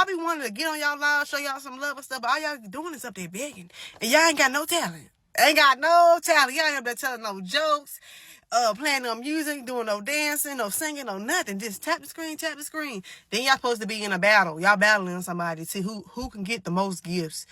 be wanting to get on y'all live, show y'all some love and stuff, but all y'all doing is up there begging. And y'all ain't got no talent. Ain't got no talent. Y'all ain't up there telling no jokes, playing no music, doing no dancing, no singing, no nothing. Just tap the screen, tap the screen. Then y'all supposed to be in a battle. Y'all battling somebody to see who can get the most gifts.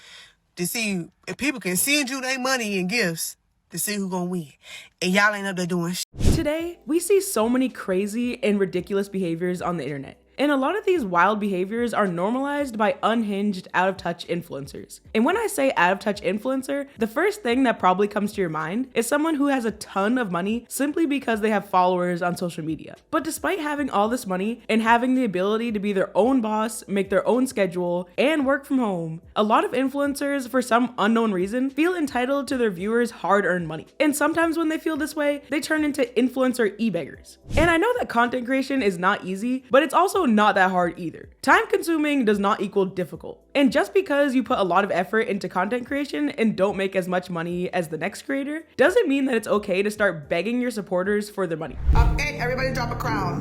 To see if people can send you their money and gifts to see who gonna win. And y'all ain't up there doing shit. Today, we see so many crazy and ridiculous behaviors on the internet. And a lot of these wild behaviors are normalized by unhinged, out-of-touch influencers. And when I say out-of-touch influencer, the first thing that probably comes to your mind is someone who has a ton of money simply because they have followers on social media. But despite having all this money and having the ability to be their own boss, make their own schedule, and work from home, a lot of influencers, for some unknown reason, feel entitled to their viewers' hard-earned money. And sometimes when they feel this way, they turn into influencer e-beggars. And I know that content creation is not easy, but it's also not that hard either. Time consuming does not equal difficult. And just because you put a lot of effort into content creation and don't make as much money as the next creator, doesn't mean that it's okay to start begging your supporters for their money. Okay, everybody drop a crown.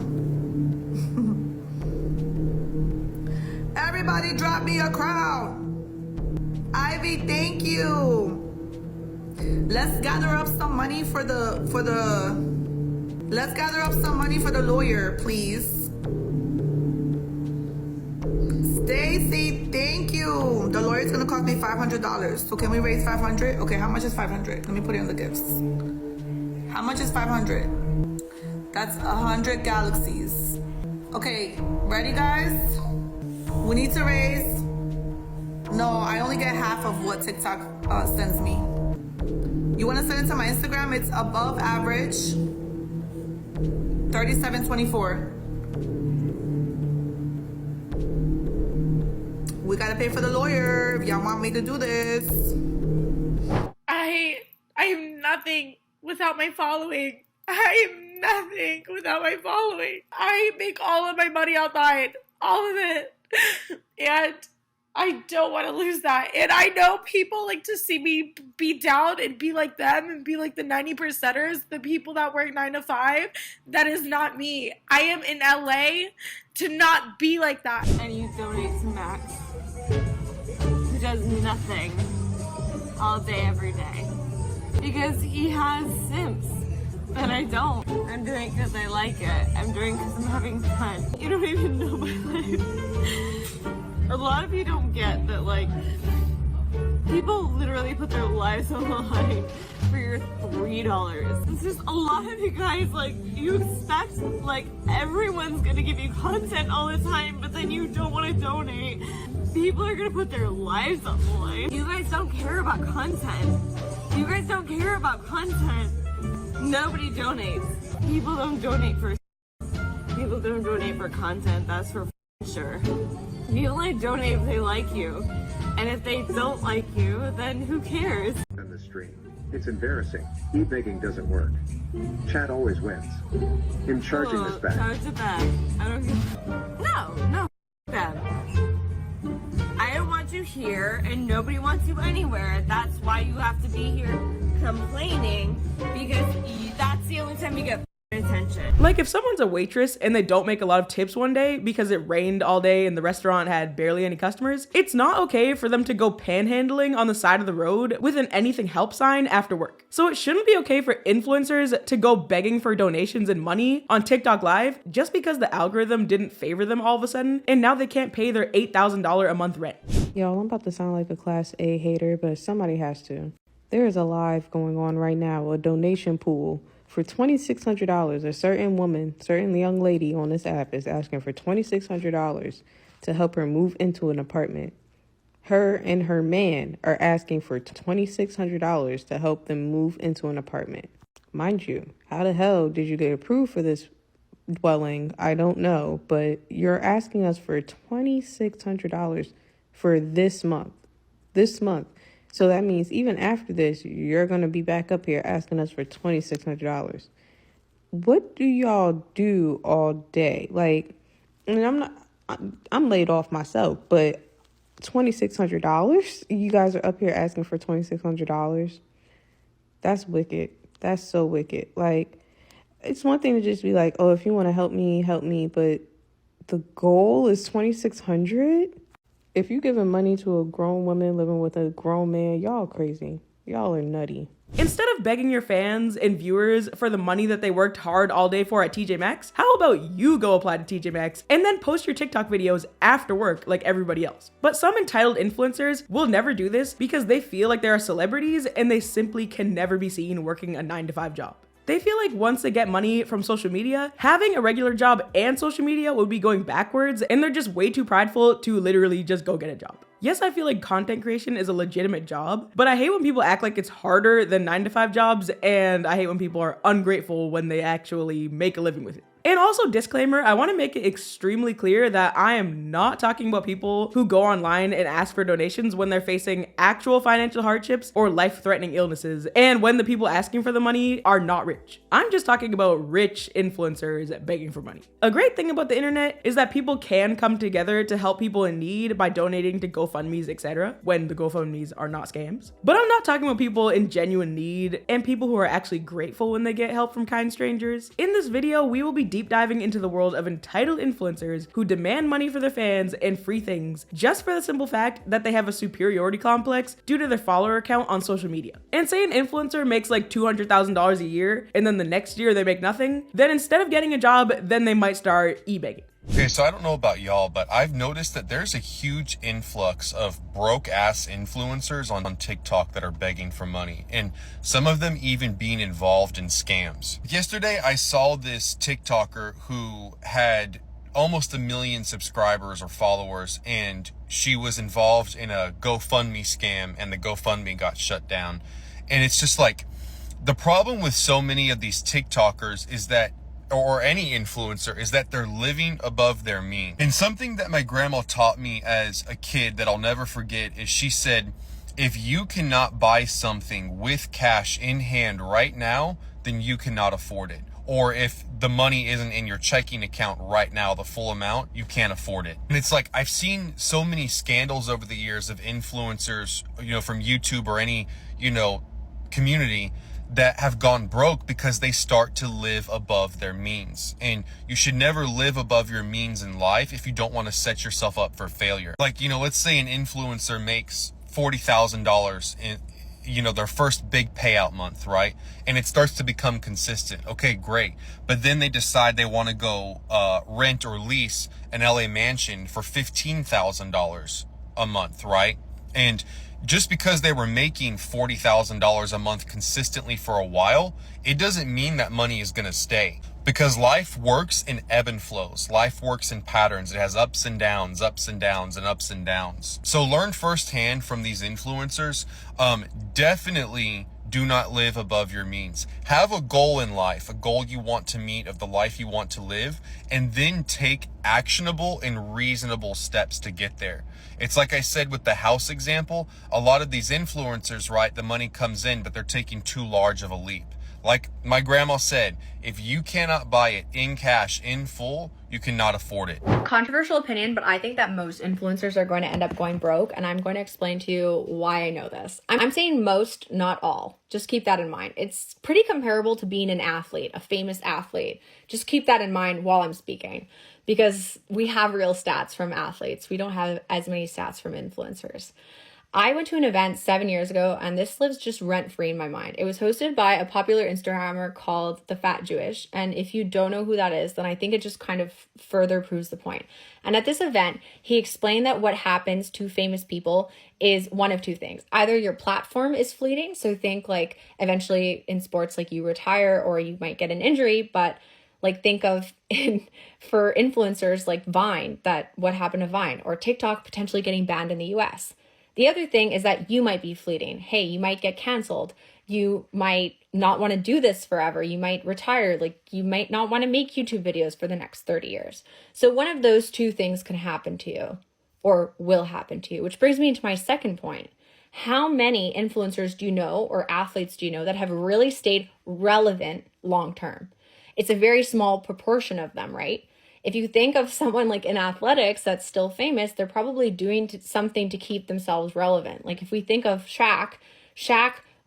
Everybody drop me a crown. Ivy, thank you. Let's gather up some money for the lawyer, please. Stacy, thank you. The lawyer's gonna cost me $500. So can we raise 500? Okay, how much is 500? Let me put it in the gifts. How much is 500? That's 100 galaxies. Okay, ready guys? We need to raise. No, I only get half of what TikTok sends me. You wanna send it to my Instagram? It's above average. 3724. We gotta pay for the lawyer if y'all want me to do this. I am nothing without my following. I am nothing without my following. I make all of my money outside. All of it. And I don't want to lose that. And I know people like to see me be down and be like them and be like the 90%ers, the people that work 9 to 5. That is not me. I am in LA to not be like that. And you donate to Max, who does nothing all day, every day. Because he has Sims, and I don't. I'm doing it because I like it. I'm doing it because I'm having fun. You don't even know my life. A lot of you don't get that, like, people literally put their lives on the line for your $3. It's just a lot of you guys, like, you expect, like, everyone's gonna give you content all the time, but then you don't want to donate. People are gonna put their lives on the line. You guys don't care about content. You guys don't care about content. Nobody donates. People don't donate for people don't donate for content, that's for sure. You only donate if they like you. And if they don't like you, then who cares? On the stream. It's embarrassing. E-begging doesn't work. Chat always wins. Him charging this back. Charge it back. I don't give. No, them. I don't want you here, and nobody wants you anywhere. That's why you have to be here complaining, because that's the only time you get attention. Like if someone's a waitress and they don't make a lot of tips one day because it rained all day and the restaurant had barely any customers, it's not okay for them to go panhandling on the side of the road with an anything help sign after work. So it shouldn't be okay for influencers to go begging for donations and money on TikTok Live just because the algorithm didn't favor them all of a sudden and now they can't pay their $8,000 a month rent. Y'all, I'm about to sound like a class A hater, but somebody has to. There is a live going on right now, a donation pool for $2,600. A certain young lady on this app is asking for $2,600 to help her move into an apartment. Her and her man are asking for $2,600 to help them move into an apartment. Mind you, how the hell did you get approved for this dwelling? I don't know, but you're asking us for $2,600 for this month. So that means even after this, you're going to be back up here asking us for $2,600. What do y'all do all day? Like, and I'm laid off myself, but $2,600? You guys are up here asking for $2,600? That's wicked. That's so wicked. Like, it's one thing to just be like, oh, if you want to help me, but the goal is $2,600? If you giving money to a grown woman living with a grown man, y'all crazy. Y'all are nutty. Instead of begging your fans and viewers for the money that they worked hard all day for at TJ Maxx, how about you go apply to TJ Maxx and then post your TikTok videos after work like everybody else? But some entitled influencers will never do this because they feel like they are celebrities and they simply can never be seen working a 9-to-5 job. They feel like once they get money from social media, having a regular job and social media will be going backwards, and they're just way too prideful to literally just go get a job. Yes, I feel like content creation is a legitimate job, but I hate when people act like it's harder than 9-to-5 jobs, and I hate when people are ungrateful when they actually make a living with it. And also, disclaimer, I want to make it extremely clear that I am not talking about people who go online and ask for donations when they're facing actual financial hardships or life-threatening illnesses, and when the people asking for the money are not rich. I'm just talking about rich influencers begging for money. A great thing about the internet is that people can come together to help people in need by donating to GoFundMes, etc., when the GoFundMes are not scams. But I'm not talking about people in genuine need and people who are actually grateful when they get help from kind strangers. In this video, we will be deep diving into the world of entitled influencers who demand money for their fans and free things just for the simple fact that they have a superiority complex due to their follower count on social media. And say an influencer makes like $200,000 a year and then the next year they make nothing, then instead of getting a job, then they might start e-begging. Okay, so I don't know about y'all, but I've noticed that there's a huge influx of broke-ass influencers on TikTok that are begging for money, and some of them even being involved in scams. Yesterday, I saw this TikToker who had almost 1 million subscribers or followers, and she was involved in a GoFundMe scam, and the GoFundMe got shut down. And it's just like, the problem with so many of these TikTokers is that, or any influencer, is that they're living above their means. And something that my grandma taught me as a kid that I'll never forget is she said, if you cannot buy something with cash in hand right now, then you cannot afford it. Or if the money isn't in your checking account right now, the full amount, you can't afford it. And it's like, I've seen so many scandals over the years of influencers, from YouTube or any, community that have gone broke because they start to live above their means. And you should never live above your means in life if you don't want to set yourself up for failure. Like, let's say an influencer makes $40,000 in, their first big payout month, right? And it starts to become consistent. Okay, great. But then they decide they want to go rent or lease an LA mansion for $15,000 a month, right? And just because they were making $40,000 a month consistently for a while, it doesn't mean that money is going to stay. Because life works in ebb and flows. Life works in patterns. It has ups and downs, ups and downs, and ups and downs. So learn firsthand from these influencers. Definitely do not live above your means. Have a goal in life, a goal you want to meet of the life you want to live, and then take actionable and reasonable steps to get there. It's like I said with the house example, a lot of these influencers, right, the money comes in, but they're taking too large of a leap. Like my grandma said, if you cannot buy it in cash, in full, you cannot afford it. Controversial opinion, but I think that most influencers are going to end up going broke, and I'm going to explain to you why I know this. I'm saying most, not all. Just keep that in mind. It's pretty comparable to being an athlete, a famous athlete. Just keep that in mind while I'm speaking, because we have real stats from athletes. We don't have as many stats from influencers. I went to an event 7 years ago, and this lives just rent-free in my mind. It was hosted by a popular Instagrammer called The Fat Jewish, and if you don't know who that is, then I think it just kind of further proves the point. And at this event, he explained that what happens to famous people is one of two things. Either your platform is fleeting, so think like eventually in sports, like you retire or you might get an injury, but like think of for influencers like Vine, that what happened to Vine, or TikTok potentially getting banned in the US. The other thing is that you might be fleeting. Hey, you might get canceled. You might not want to do this forever. You might retire. Like you might not want to make YouTube videos for the next 30 years. So one of those two things can happen to you or will happen to you, which brings me into my second point. How many influencers do you know or athletes do you know that have really stayed relevant long term? It's a very small proportion of them, right? If you think of someone like in athletics that's still famous, they're probably doing something to keep themselves relevant. Like if we think of Shaq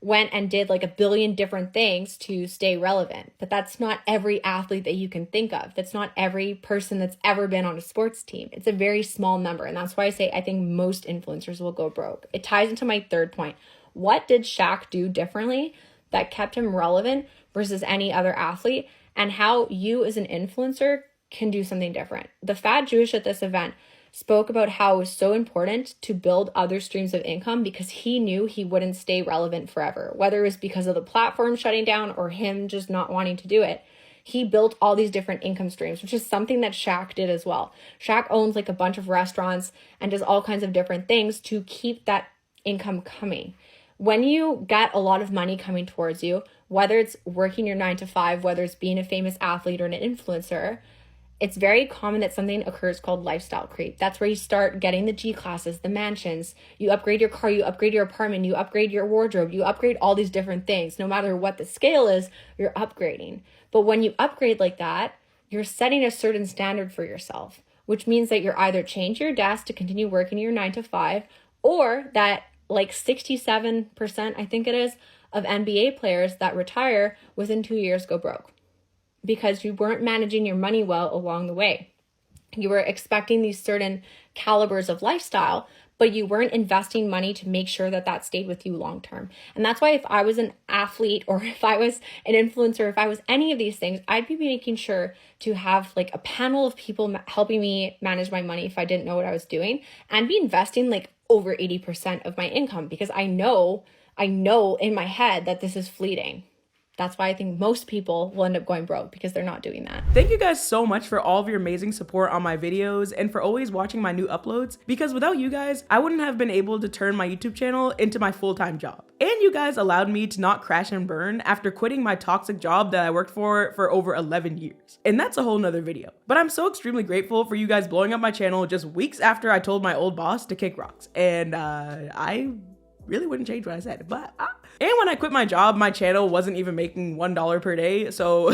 went and did like a billion different things to stay relevant. But that's not every athlete that you can think of. That's not every person that's ever been on a sports team. It's a very small number. And that's why I say I think most influencers will go broke. It ties into my third point. What did Shaq do differently that kept him relevant versus any other athlete? And how you as an influencer can do something different. The Fat Jewish at this event spoke about how it was so important to build other streams of income because he knew he wouldn't stay relevant forever, whether it was because of the platform shutting down or him just not wanting to do it. He built all these different income streams, which is something that Shaq did as well. Shaq owns like a bunch of restaurants and does all kinds of different things to keep that income coming. When you get a lot of money coming towards you, whether it's working your 9 to 5, whether it's being a famous athlete or an influencer, it's very common that something occurs called lifestyle creep. That's where you start getting the G classes, the mansions, you upgrade your car, you upgrade your apartment, you upgrade your wardrobe, you upgrade all these different things. No matter what the scale is, you're upgrading. But when you upgrade like that, you're setting a certain standard for yourself, which means that you're either change your desk to continue working your 9 to 5, or that like 67%, I think it is, of NBA players that retire within 2 years go broke, because you weren't managing your money well along the way. You were expecting these certain calibers of lifestyle, but you weren't investing money to make sure that that stayed with you long term. And that's why if I was an athlete or if I was an influencer, if I was any of these things, I'd be making sure to have like a panel of people helping me manage my money if I didn't know what I was doing, and be investing like over 80% of my income, because I know in my head that this is fleeting. That's why I think most people will end up going broke, because they're not doing that. Thank you guys so much for all of your amazing support on my videos and for always watching my new uploads, because without you guys, I wouldn't have been able to turn my YouTube channel into my full-time job. And you guys allowed me to not crash and burn after quitting my toxic job that I worked for over 11 years. And that's a whole nother video. But I'm so extremely grateful for you guys blowing up my channel just weeks after I told my old boss to kick rocks. And I really wouldn't change what I said, but and when I quit my job, my channel wasn't even making $1 per day, so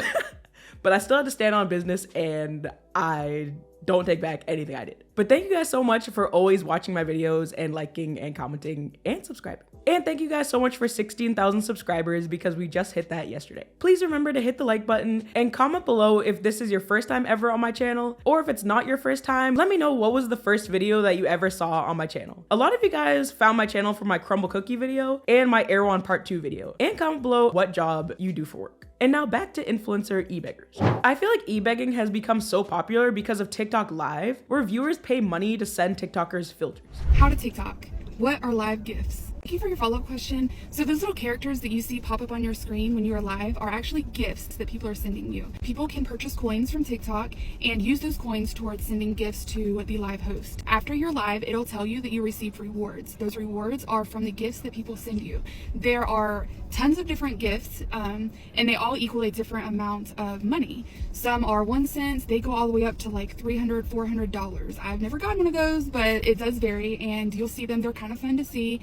but I still had to stand on business, and I don't take back anything I did. But thank you guys so much for always watching my videos and liking and commenting and subscribing. And thank you guys so much for 16,000 subscribers, because we just hit that yesterday. Please remember to hit the like button and comment below if this is your first time ever on my channel, or if it's not your first time, let me know what was the first video that you ever saw on my channel. A lot of you guys found my channel from my crumble cookie video and my Erewhon part 2 video. And comment below what job you do for work. And now back to influencer e-beggars. I feel like e-begging has become so popular because of TikTok Live, where viewers pay money to send TikTokers filters. How to TikTok. What are live gifts? Thank you for your follow-up question. So those little characters that you see pop up on your screen when you are live are actually gifts that people are sending you. People can purchase coins from TikTok and use those coins towards sending gifts to the live host. After you're live, it'll tell you that you received rewards. Those rewards are from the gifts that people send you. There are tons of different gifts, and they all equal a different amount of money. Some are 1 cent, they go all the way up to like $300, $400. I've never gotten one of those, but it does vary, and you'll see them. They're kind of fun to see.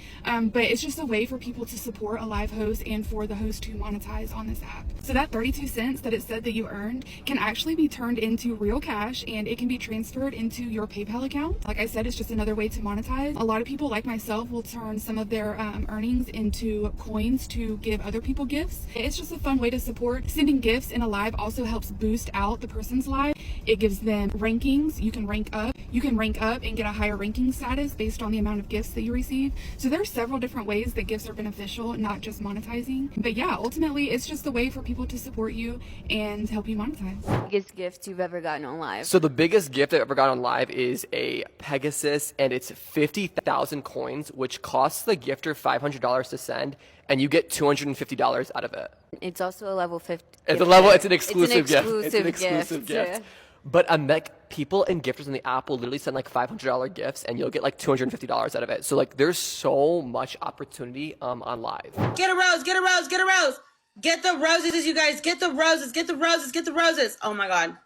But it's just a way for people to support a live host and for the host to monetize on this app. So that 32 cents that it said that you earned can actually be turned into real cash, and it can be transferred into your PayPal account. Like I said, it's just another way to monetize. A lot of people like myself will turn some of their earnings into coins to give other people gifts. It's just a fun way to support. Sending gifts in a live also helps boost out the person's live. It gives them rankings. You can rank up. You can rank up and get a higher ranking status based on the amount of gifts that you receive. So there's several different ways that gifts are beneficial, not just monetizing. But yeah, ultimately it's just a way for people to support you and help you monetize. Biggest gift you've ever gotten on live? So the biggest gift I've ever got on live is a Pegasus, and it's 50,000 coins, which costs the gifter $500 to send, and you get $250 out of it. It's also a level 50. It's a level. It's an exclusive gift. gift. It's an exclusive gift. But like people and gifters on the app will literally send like $500 gifts, and you'll get like $250 out of it. So like there's so much opportunity on live. Get a rose, get a rose, get a rose. Get the roses, you guys. Get the roses, get the roses, get the roses. Oh my God.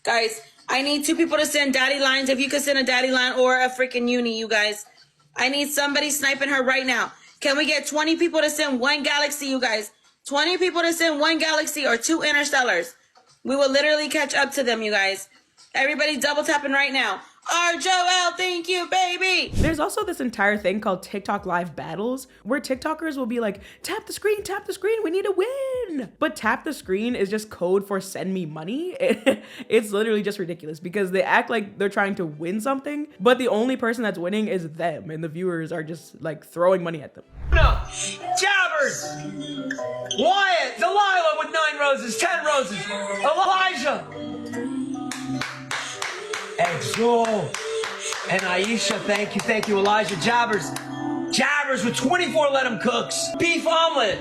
Guys, I need 2 people to send daddy lines. If you could send a daddy line or a freaking uni, you guys. I need somebody sniping her right now. Can we get 20 people to send 1 galaxy, you guys? 20 people to send 1 galaxy or 2 interstellars. We will literally catch up to them, you guys. Everybody double tapping right now. Joel, thank you, baby. There's also this entire thing called TikTok live battles where TikTokers will be like, tap the screen, we need to win. But tap the screen is just code for send me money. It's literally just ridiculous because they act like they're trying to win something, but the only person that's winning is them and the viewers are just like throwing money at them. No, Jabbers, Wyatt, Delilah with 9 roses, 10 roses, Elijah, and Joel, and Aisha, thank you, Elijah, Jabbers with 24 let 'em cooks, beef omelet,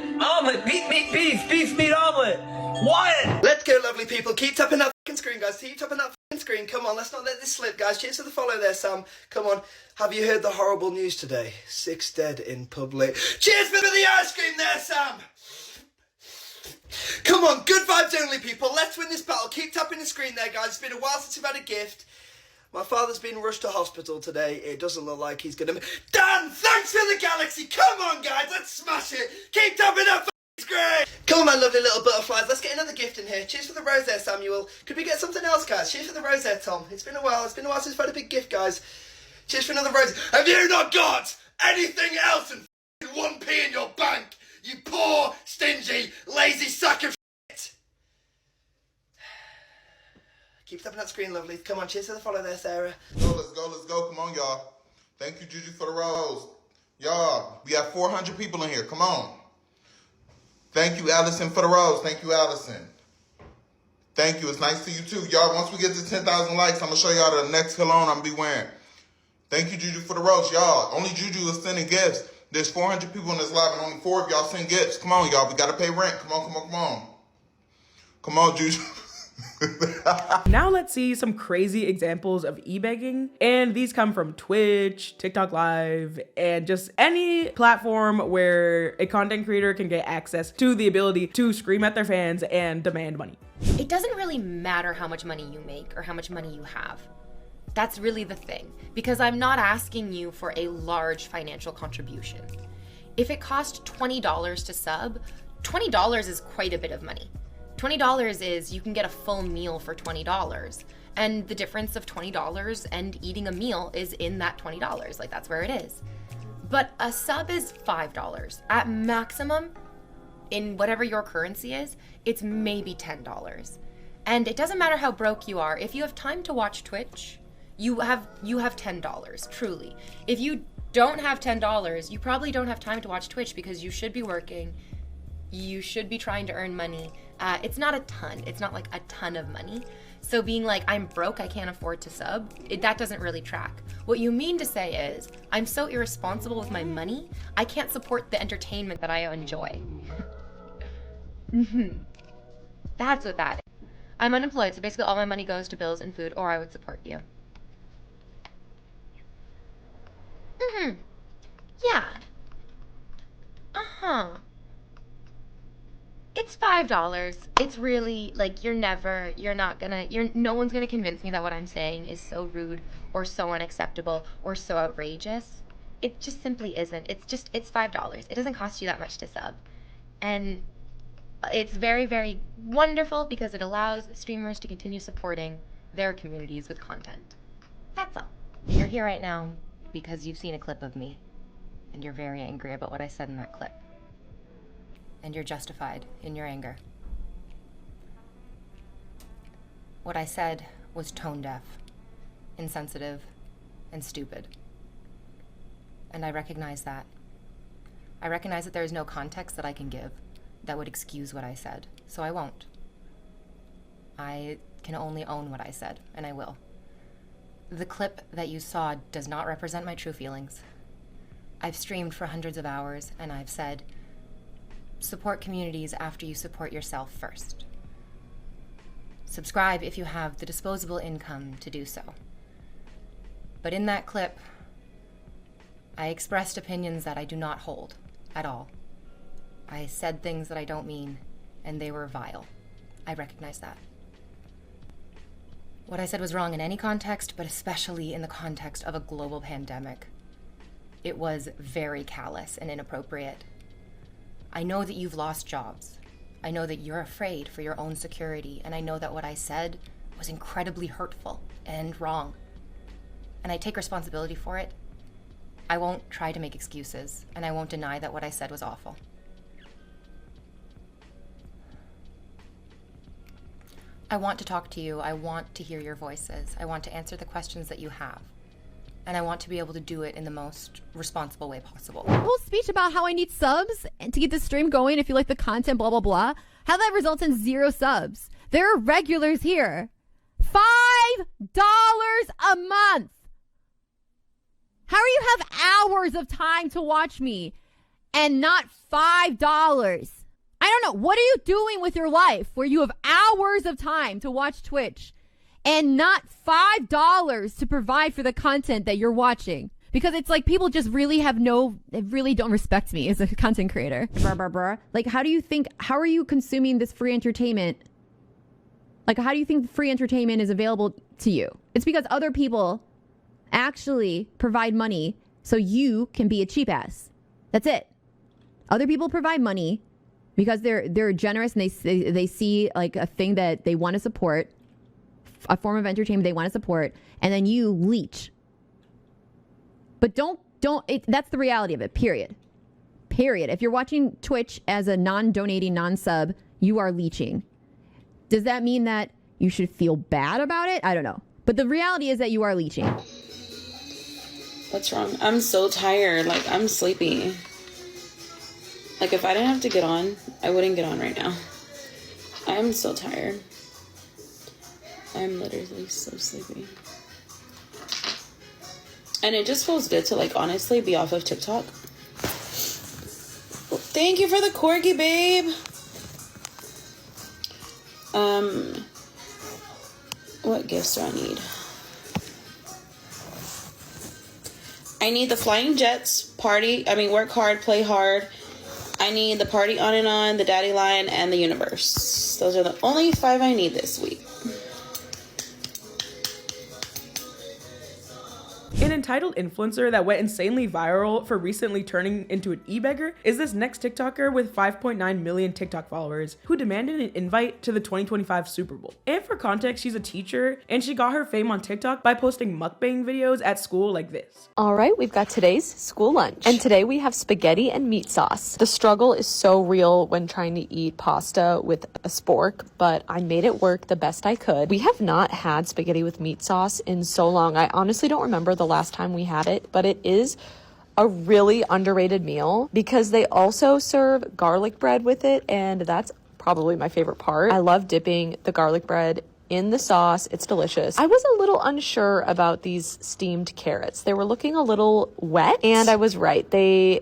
beef meat omelet, Wyatt. Let's go, lovely people. Keep tapping that fucking screen, guys. Keep tapping that fucking screen. Come on, let's not let this slip, guys. Cheers for the follow there, Sam. Come on. Have you heard the horrible news today? 6 dead in public. Cheers for the ice cream there, Sam. Come on, good vibes only, people. Let's win this battle. Keep tapping the screen there, guys. It's been a while since we've had a gift. My father's been rushed to hospital today. It doesn't look like he's gonna... Dan, thanks for the galaxy. Come on, guys. Let's smash it. Keep tapping that screen. Come on, my lovely little butterflies. Let's get another gift in here. Cheers for the rose there, Samuel. Could we get something else, guys? Cheers for the rose there, Tom. It's been a while. It's been a while since we've had a big gift, guys. Cheers for another rose. Have you not got anything else than 1p in your bank? You poor, stingy, lazy sack of shit. Keep tapping that screen, lovely. Come on, cheers for the follow there, Sarah. Let's go. Come on, y'all. Thank you, Juju, for the rose. Y'all, we have 400 people in here. Come on. Thank you, Allison, for the rose. Thank you, Allison. Thank you. It's nice to you, too. Y'all, once we get to 10,000 likes, I'm going to show y'all the next cologne I'm going to be wearing. Thank you, Juju, for the rose. Y'all, only Juju is sending gifts. There's 400 people in this live, and only 4 of y'all send gifts. Come on, y'all. We got to pay rent. Come on. Come on, Juju. Now let's see some crazy examples of e-begging, and these come from Twitch, TikTok Live, and just any platform where a content creator can get access to the ability to scream at their fans and demand money. It doesn't really matter how much money you make or how much money you have. That's really the thing, because I'm not asking you for a large financial contribution. If it costs $20 to sub, $20 is quite a bit of money. $20 is you can get a full meal for $20, and the difference of $20 and eating a meal is in that $20. Like, that's where it is. But a sub is $5. At maximum, in whatever your currency is, it's maybe $10. And it doesn't matter how broke you are. If you have time to watch Twitch, you have $10, truly. If you don't have $10, you probably don't have time to watch Twitch because you should be working. You should be trying to earn money. It's not a ton. It's not like a ton of money. So being like, I'm broke, I can't afford to sub, that doesn't really track. What you mean to say is, I'm so irresponsible with my money, I can't support the entertainment that I enjoy. That's what that is. I'm unemployed, so basically all my money goes to bills and food, or I would support you. Yeah. It's $5. It's really, like, no one's gonna convince me that what I'm saying is so rude or so unacceptable or so outrageous. It just simply isn't. It's $5. It doesn't cost you that much to sub. And it's very, very wonderful because it allows streamers to continue supporting their communities with content. That's all. You're here right now because you've seen a clip of me and you're very angry about what I said in that clip. And you're justified in your anger. What I said was tone deaf, insensitive, and stupid. And I recognize that. I recognize that there is no context that I can give that would excuse what I said, so I won't. I can only own what I said, and I will. The clip that you saw does not represent my true feelings. I've streamed for hundreds of hours, and I've said, support communities after you support yourself first. Subscribe if you have the disposable income to do so. But in that clip, I expressed opinions that I do not hold at all. I said things that I don't mean, and they were vile. I recognize that. What I said was wrong in any context, but especially in the context of a global pandemic. It was very callous and inappropriate. I know that you've lost jobs. I know that you're afraid for your own security, and I know that what I said was incredibly hurtful and wrong. and I take responsibility for it, I won't try to make excuses, and I won't deny that what I said was awful. I want to talk to you. I want to hear your voices. I want to answer the questions that you have. And I want to be able to do it in the most responsible way possible. Whole speech about how I need subs and to keep the stream going if you like the content, blah, blah, blah. How that results in 0 subs. There are regulars here. $5 a month. How do you have hours of time to watch me and not $5? I don't know. What are you doing with your life where you have hours of time to watch Twitch and not $5 to provide for the content that you're watching? Because it's like people just really they really don't respect me as a content creator. Like, how are you consuming this free entertainment? Like, how do you think free entertainment is available to you? It's because other people actually provide money so you can be a cheap ass. That's it. Other people provide money because they're generous and they see like a thing that they want to support, a form of entertainment they want to support, and then you leech. But that's the reality of it, period. If you're watching Twitch as a non-donating, non-sub, you are leeching. Does that mean that you should feel bad about it? I don't know. But the reality is that you are leeching. What's wrong? I'm so tired. Like, I'm sleepy. Like, if I didn't have to get on, I wouldn't get on right now. I'm so tired. I'm literally so sleepy. And it just feels good to, like, honestly be off of TikTok. Thank you for the corgi, babe. What gifts do I need? I need the Flying Jets, work hard, play hard. I need the Party On and On, the Daddy Line, and the Universe. Those are the only 5 I need this week. An entitled influencer that went insanely viral for recently turning into an e-beggar is this next TikToker with 5.9 million TikTok followers who demanded an invite to the 2025 Super Bowl. And for context, she's a teacher and she got her fame on TikTok by posting mukbang videos at school like this. All right, we've got today's school lunch. And today we have spaghetti and meat sauce. The struggle is so real when trying to eat pasta with a spork, but I made it work the best I could. We have not had spaghetti with meat sauce in so long. I honestly don't remember the last time we had it, but it is a really underrated meal because they also serve garlic bread with it, and that's probably my favorite part. I love dipping the garlic bread in the sauce. It's delicious. I was a little unsure about these steamed carrots. They were looking a little wet, and I was right. They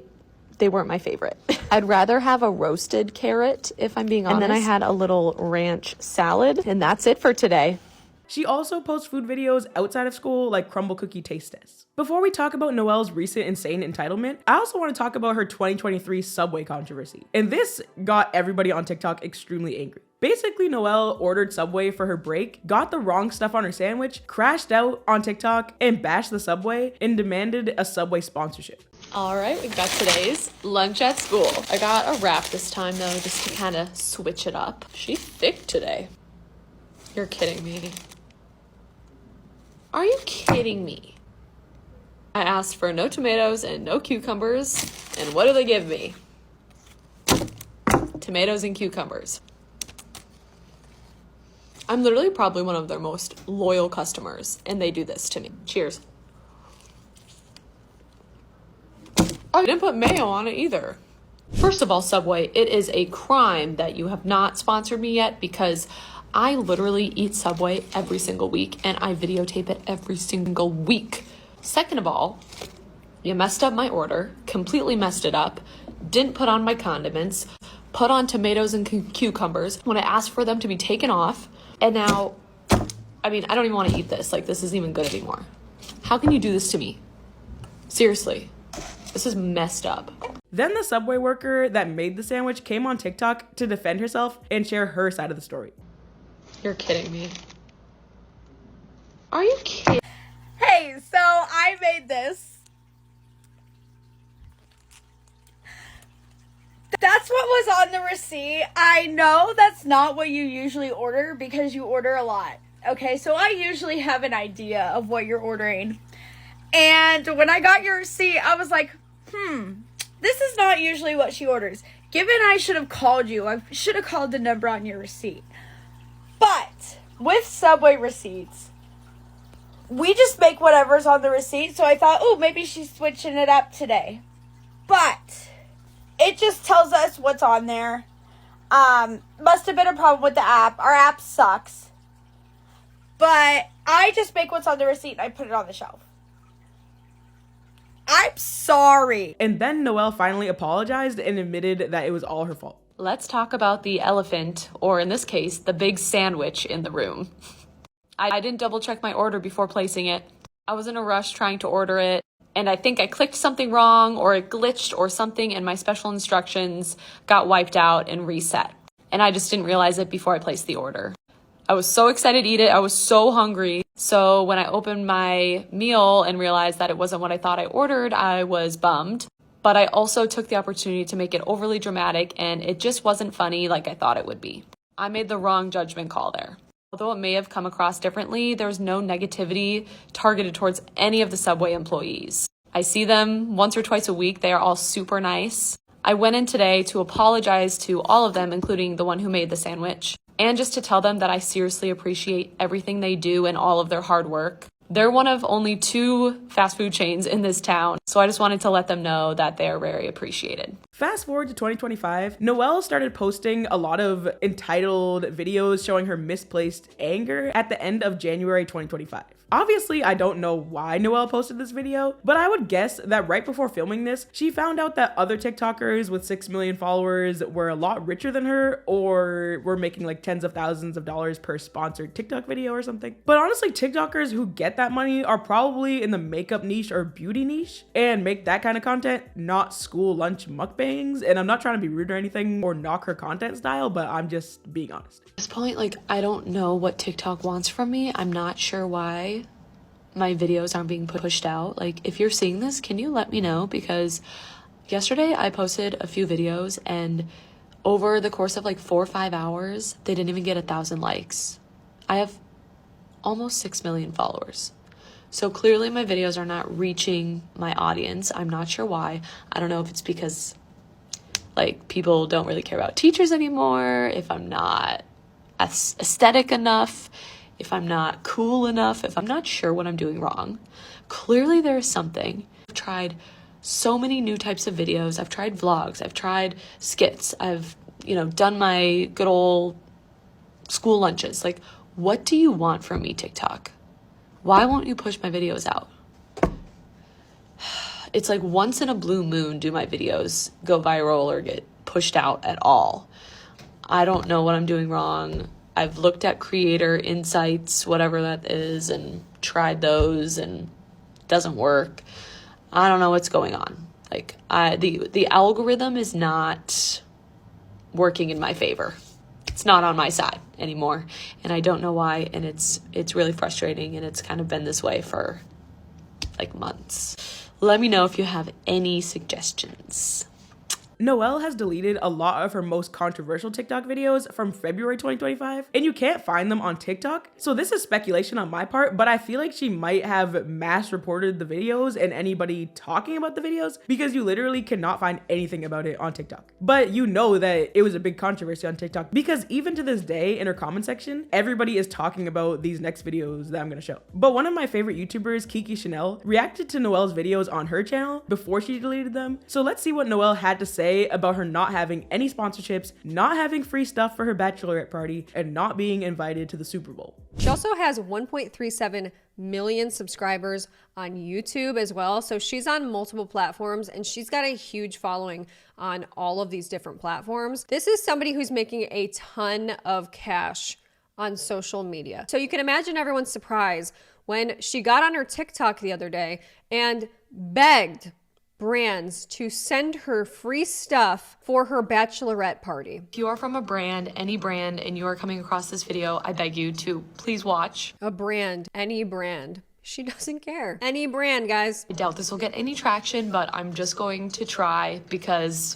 weren't my favorite. I'd rather have a roasted carrot, if I'm being honest. And then I had a little ranch salad, and that's it for today. She also posts food videos outside of school like crumble cookie taste tests. Before we talk about Noelle's recent insane entitlement, I also want to talk about her 2023 Subway controversy. And this got everybody on TikTok extremely angry. Basically, Noelle ordered Subway for her break, got the wrong stuff on her sandwich, crashed out on TikTok, and bashed the Subway and demanded a Subway sponsorship. All right, we've got today's lunch at school. I got a wrap this time though, just to kind of switch it up. She's thick today. You're kidding me. Are you kidding me? I asked for no tomatoes and no cucumbers, and what do they give me? Tomatoes and cucumbers. I'm literally probably one of their most loyal customers, and they do this to me. Cheers. I didn't put mayo on it either. First of all, Subway, it is a crime that you have not sponsored me yet because I literally eat Subway every single week and I videotape it every single week. Second of all, you messed up my order, completely messed it up, didn't put on my condiments, put on tomatoes and cucumbers when I asked for them to be taken off. And now, I don't even want to eat this. Like, this isn't even good anymore. How can you do this to me? Seriously, this is messed up. Then the Subway worker that made the sandwich came on TikTok to defend herself and share her side of the story. You're kidding me. Are you kidding? Hey, so I made this. That's what was on the receipt. I know that's not what you usually order because you order a lot. Okay, so I usually have an idea of what you're ordering. And when I got your receipt, I was like, this is not usually what she orders. Given I should have called you, I should have called the number on your receipt. But with Subway receipts, we just make whatever's on the receipt. So I thought, oh, maybe she's switching it up today. But it just tells us what's on there. Must have been a problem with the app. Our app sucks. But I just make what's on the receipt and I put it on the shelf. I'm sorry. And then Noelle finally apologized and admitted that it was all her fault. Let's talk about the elephant, or in this case, the big sandwich in the room. I didn't double check my order before placing it. I was in a rush trying to order it, and I think I clicked something wrong, or it glitched or something, and my special instructions got wiped out and reset. And I just didn't realize it before I placed the order. I was so excited to eat it. I was so hungry. So when I opened my meal and realized that it wasn't what I thought I ordered, I was bummed. But I also took the opportunity to make it overly dramatic, and it just wasn't funny like I thought it would be. I made the wrong judgment call there. Although it may have come across differently, there's no negativity targeted towards any of the Subway employees. I see them once or twice a week. They are all super nice. I went in today to apologize to all of them, including the one who made the sandwich, and just to tell them that I seriously appreciate everything they do and all of their hard work. They're one of only 2 fast food chains in this town, so I just wanted to let them know that they're very appreciated. Fast forward to 2025, Noelle started posting a lot of entitled videos showing her misplaced anger at the end of January 2025. Obviously, I don't know why Noelle posted this video, but I would guess that right before filming this, she found out that other TikTokers with 6 million followers were a lot richer than her, or were making like tens of thousands of dollars per sponsored TikTok video or something. But honestly, TikTokers who get that money are probably in the makeup niche or beauty niche and make that kind of content, not school lunch mukbangs. And I'm not trying to be rude or anything or knock her content style, but I'm just being honest. At this point, like, I don't know what TikTok wants from me. I'm not sure why my videos aren't being pushed out. Like, if you're seeing this, can you let me know? Because yesterday I posted a few videos, and over the course of like 4 or 5 hours, they didn't even get 1,000 likes. I have almost 6 million followers. So clearly my videos are not reaching my audience. I'm not sure why. I don't know if it's because like people don't really care about teachers anymore, if I'm not aesthetic enough, if I'm not cool enough, if I'm not sure what I'm doing wrong. Clearly there's something. I've tried so many new types of videos. I've tried vlogs. I've tried skits. I've, done my good old school lunches. Like, what do you want from me, TikTok? Why won't you push my videos out? It's like once in a blue moon do my videos go viral or get pushed out at all. I don't know what I'm doing wrong. I've looked at creator insights, whatever that is, and tried those, and it doesn't work. I don't know what's going on. Like, the algorithm is not working in my favor. It's not on my side anymore, and I don't know why, and it's really frustrating, and it's kind of been this way for like months. Let me know if you have any suggestions. Noelle has deleted a lot of her most controversial TikTok videos from February 2025, and you can't find them on TikTok. So this is speculation on my part, but I feel like she might have mass reported the videos and anybody talking about the videos, because you literally cannot find anything about it on TikTok. But you know that it was a big controversy on TikTok, because even to this day in her comment section, everybody is talking about these next videos that I'm gonna show. But one of my favorite YouTubers, Kiki Chanel, reacted to Noelle's videos on her channel before she deleted them. So let's see what Noelle had to say about her not having any sponsorships, not having free stuff for her bachelorette party, and not being invited to the Super Bowl. She also has 1.37 million subscribers on YouTube as well. So she's on multiple platforms, and she's got a huge following on all of these different platforms. This is somebody who's making a ton of cash on social media. So you can imagine everyone's surprise when she got on her TikTok the other day and begged brands to send her free stuff for her bachelorette party. If you are from a brand, any brand, and you are coming across this video, I beg you to please watch. A brand, any brand. She doesn't care. Any brand, guys. I doubt this will get any traction, but I'm just going to try because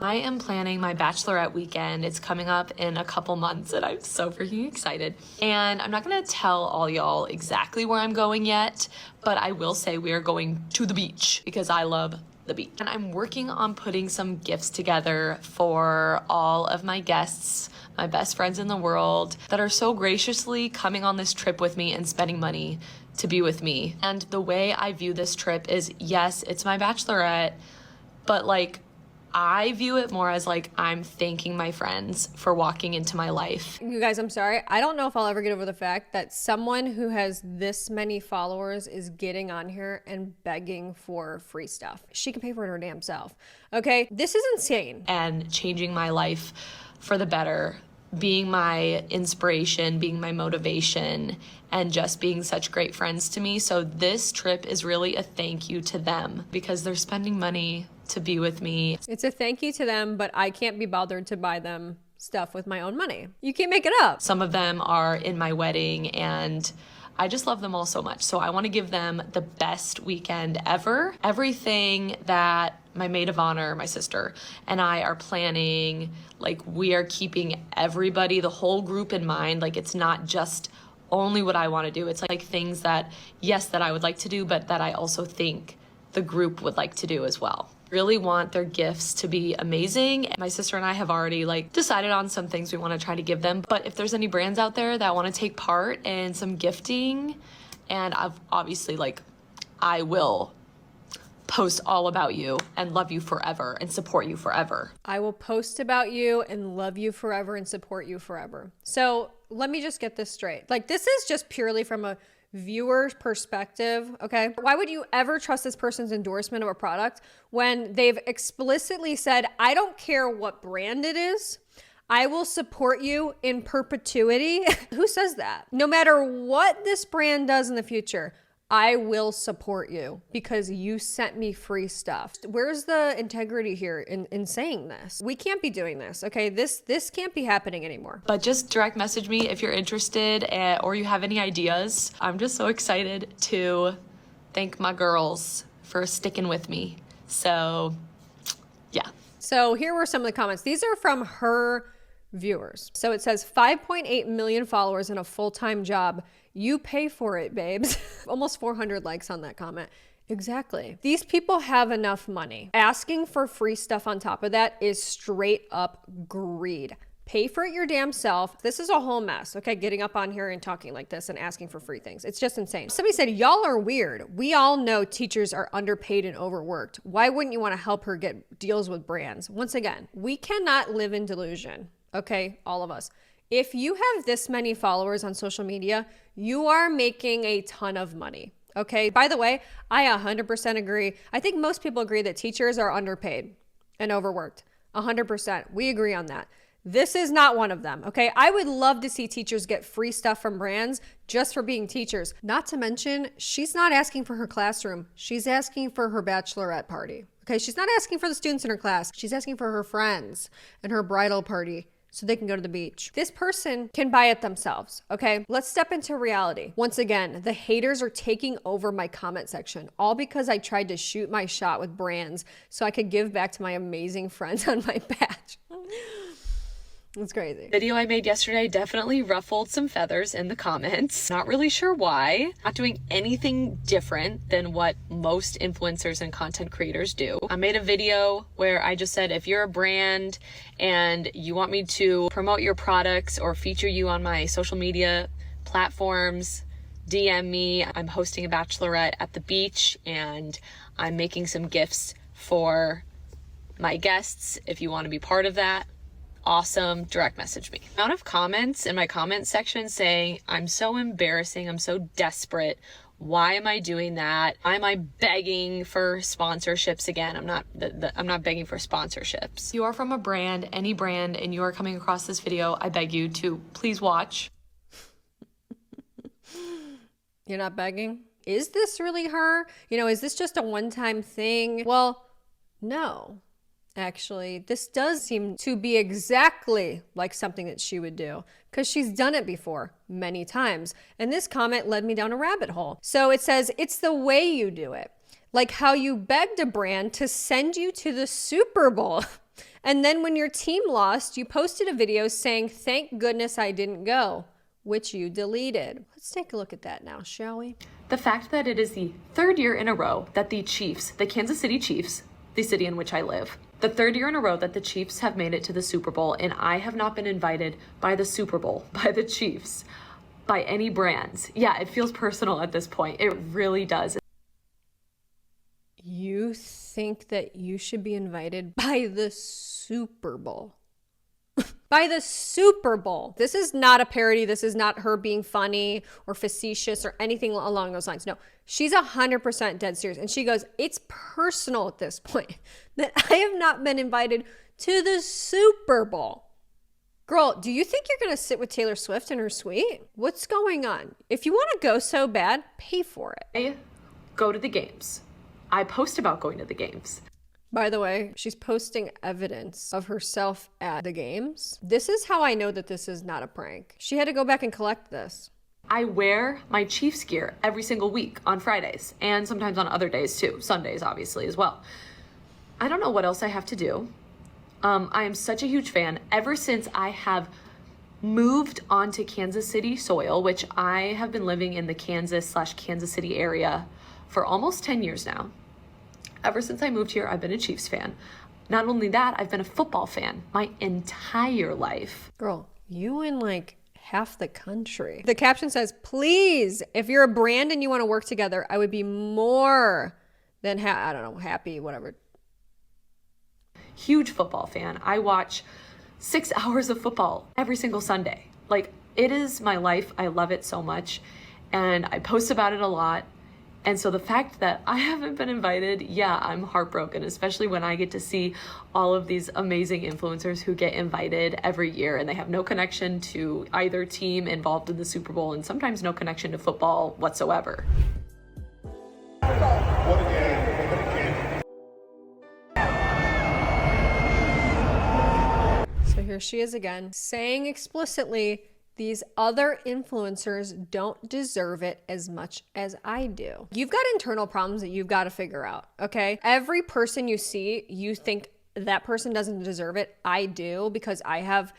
I am planning my bachelorette weekend. It's coming up in a couple months and I'm so freaking excited. And I'm not gonna tell all y'all exactly where I'm going yet, but I will say we are going to the beach because I love the beach. And I'm working on putting some gifts together for all of my guests, my best friends in the world that are so graciously coming on this trip with me and spending money to be with me. And the way I view this trip is, yes, it's my bachelorette, but like, I view it more as like I'm thanking my friends for walking into my life. You guys, I'm sorry. I don't know if I'll ever get over the fact that someone who has this many followers is getting on here and begging for free stuff. She can pay for it her damn self. Okay? This is insane. And changing my life for the better, being my inspiration, being my motivation, and just being such great friends to me. So this trip is really a thank you to them because they're spending money to be with me. It's a thank you to them, but I can't be bothered to buy them stuff with my own money. You can't make it up. Some of them are in my wedding and I just love them all so much. So I want to give them the best weekend ever. Everything that my maid of honor, my sister, and I are planning, like we are keeping everybody, the whole group in mind. Like it's not just only what I want to do. It's like things that, yes, that I would like to do, but that I also think the group would like to do as well. Really want their gifts to be amazing. My sister and I have already like decided on some things we want to try to give them. But if there's any brands out there that want to take part in some gifting, and I've obviously like, I will post all about you and love you forever and support you forever. I will post about you and love you forever and support you forever. So let me just get this straight. Like this is just purely from a viewer's perspective, okay? Why would you ever trust this person's endorsement of a product when they've explicitly said, I don't care what brand it is, I will support you in perpetuity? Who says that? No matter what this brand does in the future, I will support you because you sent me free stuff. Where's the integrity here in saying this? We can't be doing this, okay? This can't be happening anymore. But just direct message me if you're interested or you have any ideas. I'm just so excited to thank my girls for sticking with me. So, yeah. So here were some of the comments. These are from her viewers. So it says 5.8 million followers and a full-time job. You pay for it, babes. Almost 400 likes on that comment. Exactly. These people have enough money. Asking for free stuff on top of that is straight up greed. Pay for it your damn self. This is a whole mess, okay? Getting up on here and talking like this and asking for free things. It's just insane. Somebody said, y'all are weird. We all know teachers are underpaid and overworked. Why wouldn't you want to help her get deals with brands? Once again, we cannot live in delusion, okay? All of us. If you have this many followers on social media, you are making a ton of money, okay? By the way, I 100% agree. I think most people agree that teachers are underpaid and overworked. 100%. We agree on that. This is not one of them, okay? I would love to see teachers get free stuff from brands just for being teachers. Not to mention, she's not asking for her classroom. She's asking for her bachelorette party, okay? She's not asking for the students in her class. She's asking for her friends and her bridal party so they can go to the beach. This person can buy it themselves, okay? Let's step into reality. Once again, the haters are taking over my comment section, all because I tried to shoot my shot with brands so I could give back to my amazing friends on my batch. It's crazy. Video I made yesterday definitely ruffled some feathers in the comments. Not really sure why. Not doing anything different than what most influencers and content creators do. I made a video where I just said, if you're a brand and you want me to promote your products or feature you on my social media platforms, DM me. I'm hosting a bachelorette at the beach and I'm making some gifts for my guests. If you want to be part of that, awesome, direct message me. The amount of comments in my comment section saying, I'm so embarrassing, I'm so desperate, why am I doing that? Why am I begging for sponsorships again? I'm not begging for sponsorships. If you are from a brand, any brand, and you are coming across this video, I beg you to please watch. You're not begging? Is this really her? You know, is this just a one-time thing? Well, no. Actually, this does seem to be exactly like something that she would do because she's done it before many times. And this comment led me down a rabbit hole. So it says, it's the way you do it. Like how you begged a brand to send you to the Super Bowl. And then when your team lost, you posted a video saying, "Thank goodness I didn't go," which you deleted. Let's take a look at that now, shall we? The fact that it is the third year in a row that the Chiefs, the Kansas City Chiefs, the city in which I live, the third year in a row that the Chiefs have made it to the Super Bowl, and I have not been invited by the Super Bowl, by the Chiefs, by any brands. Yeah, it feels personal at this point. It really does. You think that you should be invited by the Super Bowl? By the Super Bowl. This is not a parody. This is not her being funny or facetious or anything along those lines. No, she's 100% dead serious. And she goes, it's personal at this point that I have not been invited to the Super Bowl. Girl, do you think you're going to sit with Taylor Swift in her suite? What's going on? If you want to go so bad, pay for it. I go to the games. I post about going to the games. By the way, she's posting evidence of herself at the games. This is how I know that this is not a prank. She had to go back and collect this. I wear my Chiefs gear every single week on Fridays and sometimes on other days too. Sundays, obviously, as well. I don't know what else I have to do. I am such a huge fan. Ever since I have moved onto Kansas City soil, which I have been living in the Kansas/Kansas City area for almost 10 years now. Ever since I moved here, I've been a Chiefs fan. Not only that, I've been a football fan my entire life. Girl, you in like half the country. The caption says, please, if you're a brand and you want to work together, I would be more than, I don't know, happy, whatever. Huge football fan. I watch 6 hours of football every single Sunday. Like, it is my life. I love it so much. And I post about it a lot. And so the fact that I haven't been invited, yeah, I'm heartbroken, especially when I get to see all of these amazing influencers who get invited every year and they have no connection to either team involved in the Super Bowl and sometimes no connection to football whatsoever. So here she is again, saying explicitly, these other influencers don't deserve it as much as I do. You've got internal problems that you've got to figure out, okay? Every person you see, you think that person doesn't deserve it. I do, because I have,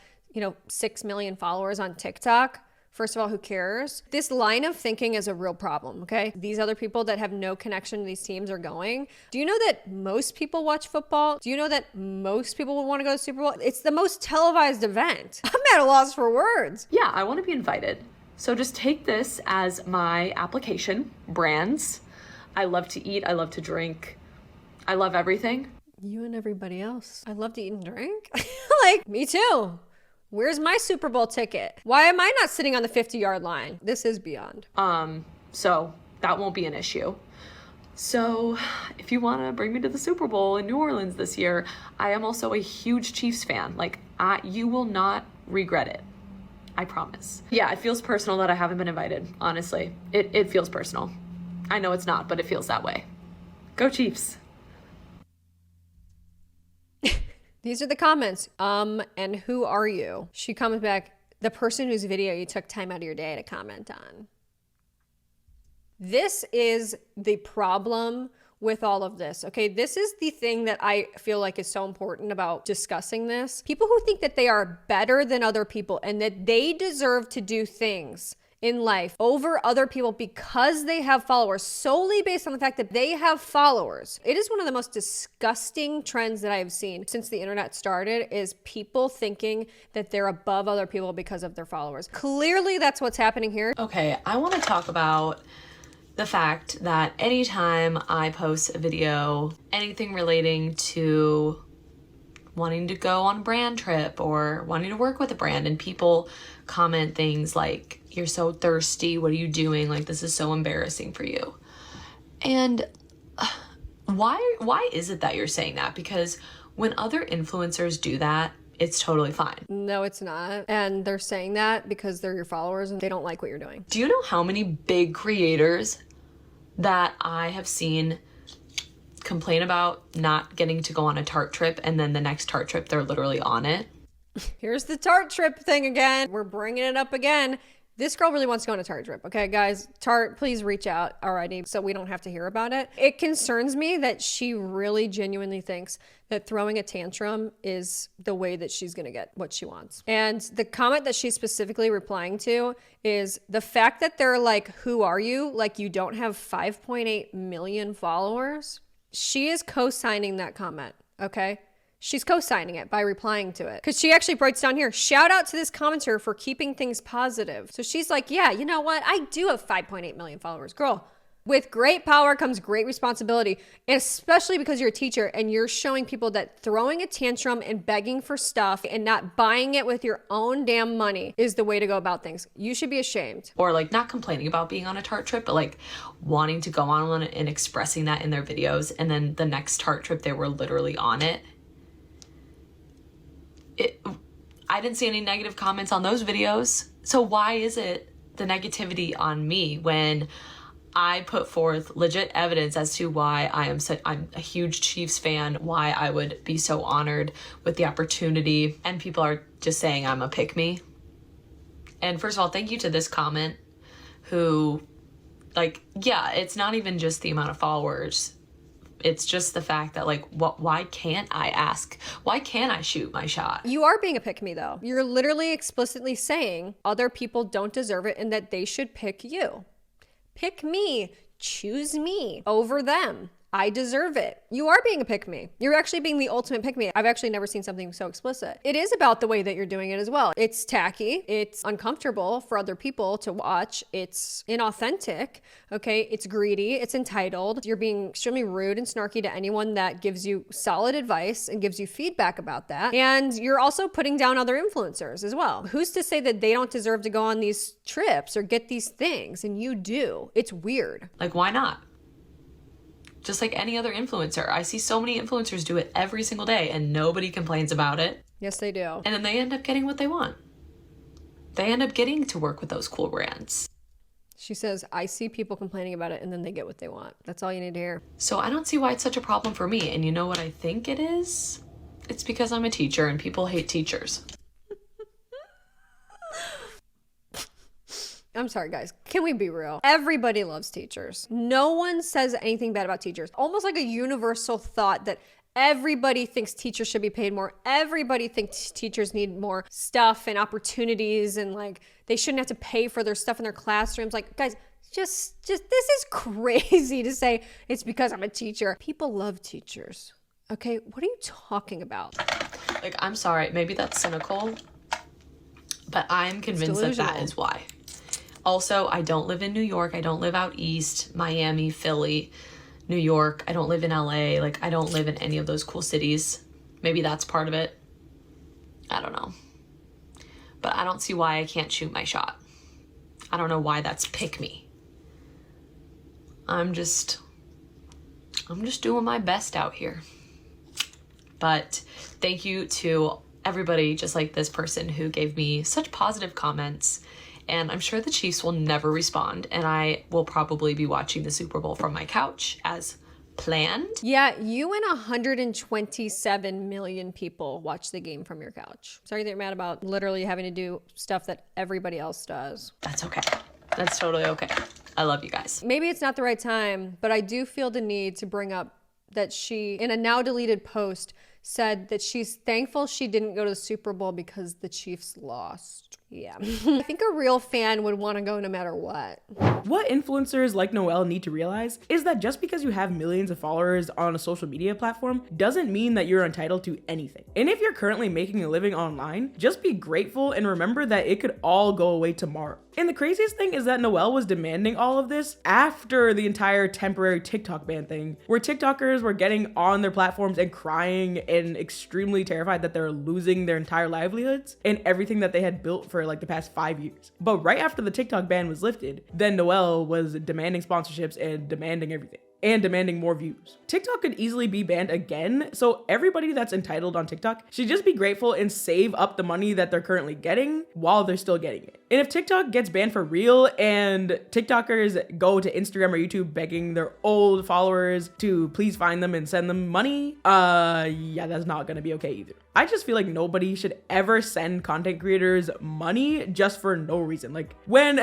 6 million followers on TikTok. First of all, who cares? This line of thinking is a real problem, okay? These other people that have no connection to these teams are going. Do you know that most people watch football? Do you know that most people would want to go to the Super Bowl? It's the most televised event. I'm at a loss for words. Yeah, I want to be invited. So just take this as my application. Brands. I love to eat. I love to drink. I love everything. You and everybody else. I love to eat and drink. Like, me too. Where's my Super Bowl ticket? Why am I not sitting on the 50-yard line? This is beyond. So that won't be an issue. So if you want to bring me to the Super Bowl in New Orleans this year, I am also a huge Chiefs fan. Like, you will not regret it. I promise. Yeah, it feels personal that I haven't been invited, honestly. It feels personal. I know it's not, but it feels that way. Go Chiefs. These are the comments. And who are you? She comments back, the person whose video you took time out of your day to comment on. This is the problem with all of this, okay? This is the thing that I feel like is so important about discussing this. People who think that they are better than other people and that they deserve to do things in life over other people because they have followers, solely based on the fact that they have followers. It is one of the most disgusting trends that I have seen since the internet started, is people thinking that they're above other people because of their followers. Clearly that's what's happening here. Okay, I want to talk about the fact that anytime I post a video, anything relating to wanting to go on a brand trip or wanting to work with a brand, and people comment things like, you're so thirsty, what are you doing? Like, this is so embarrassing for you. And why is it that you're saying that? Because when other influencers do that, it's totally fine. No, it's not. And they're saying that because they're your followers and they don't like what you're doing. Do you know how many big creators that I have seen complain about not getting to go on a Tarte trip, and then the next Tarte trip they're literally on it? Here's the Tarte trip thing again. We're bringing it up again. This girl really wants to go on a Tarte trip. Okay, guys, Tarte, please reach out already so we don't have to hear about it. It concerns me that she really genuinely thinks that throwing a tantrum is the way that she's gonna get what she wants. And the comment that she's specifically replying to is the fact that they're like, who are you? Like you don't have 5.8 million followers. She is co-signing that comment, okay? She's co-signing it by replying to it. Because she actually breaks down here, shout out to this commenter for keeping things positive. So she's like, yeah, you know what? I do have 5.8 million followers. Girl, with great power comes great responsibility. And especially because you're a teacher and you're showing people that throwing a tantrum and begging for stuff and not buying it with your own damn money is the way to go about things. You should be ashamed. Or like not complaining about being on a Tarte trip, but like wanting to go on one and expressing that in their videos. And then the next Tarte trip, they were literally on it. I didn't see any negative comments on those videos. So why is it the negativity on me when I put forth legit evidence as to why I'm a huge Chiefs fan, why I would be so honored with the opportunity, and people are just saying I'm a pick-me? And first of all, thank you to this comment who, like, yeah, it's not even just the amount of followers. It's just the fact that, like, why can't I ask? Why can't I shoot my shot? You are being a pick me though. You're literally explicitly saying other people don't deserve it and that they should pick you. Pick me, choose me over them. I deserve it. You are being a pick me. You're actually being the ultimate pick me. I've actually never seen something so explicit. It is about the way that you're doing it as well. It's tacky. It's uncomfortable for other people to watch. It's inauthentic. Okay. It's greedy. It's entitled. You're being extremely rude and snarky to anyone that gives you solid advice and gives you feedback about that. And you're also putting down other influencers as well. Who's to say that they don't deserve to go on these trips or get these things? And you do. It's weird. Like, why not? Just like any other influencer. I see so many influencers do it every single day and nobody complains about it. Yes, they do. And then they end up getting what they want. They end up getting to work with those cool brands. She says, I see people complaining about it and then they get what they want. That's all you need to hear. So I don't see why it's such a problem for me. And you know what I think it is? It's because I'm a teacher and people hate teachers. I'm sorry, guys. Can we be real? Everybody loves teachers. No one says anything bad about teachers. Almost like a universal thought that everybody thinks teachers should be paid more. Everybody thinks teachers need more stuff and opportunities and like they shouldn't have to pay for their stuff in their classrooms. Like, guys, just this is crazy to say it's because I'm a teacher. People love teachers. Okay, what are you talking about? Like, I'm sorry, maybe that's cynical, but I'm convinced that that is why. Also, I don't live in New York. I don't live out east, Miami, Philly, New York. I don't live in LA. Like, I don't live in any of those cool cities. Maybe that's part of it. I don't know. But I don't see why I can't shoot my shot. I don't know why that's pick me. I'm just doing my best out here. But thank you to everybody just like this person who gave me such positive comments. And I'm sure the Chiefs will never respond. And I will probably be watching the Super Bowl from my couch as planned. Yeah, you and 127 million people watch the game from your couch. Sorry that you're mad about literally having to do stuff that everybody else does. That's okay. That's totally okay. I love you guys. Maybe it's not the right time, but I do feel the need to bring up that she, in a now deleted post, said that she's thankful she didn't go to the Super Bowl because the Chiefs lost. Yeah. I think a real fan would want to go no matter what. What influencers like Noelle need to realize is that just because you have millions of followers on a social media platform doesn't mean that you're entitled to anything. And if you're currently making a living online, just be grateful and remember that it could all go away tomorrow. And the craziest thing is that Noelle was demanding all of this after the entire temporary TikTok ban thing, where TikTokers were getting on their platforms and crying and extremely terrified that they're losing their entire livelihoods and everything that they had built for like the past 5 years. But right after the TikTok ban was lifted, then Noelle was demanding sponsorships and demanding everything. And demanding more views. TikTok could easily be banned again, so everybody that's entitled on TikTok should just be grateful and save up the money that they're currently getting while they're still getting it. And if TikTok gets banned for real and TikTokers go to Instagram or YouTube begging their old followers to please find them and send them money, yeah, that's not gonna be okay either. I just feel like nobody should ever send content creators money just for no reason. Like when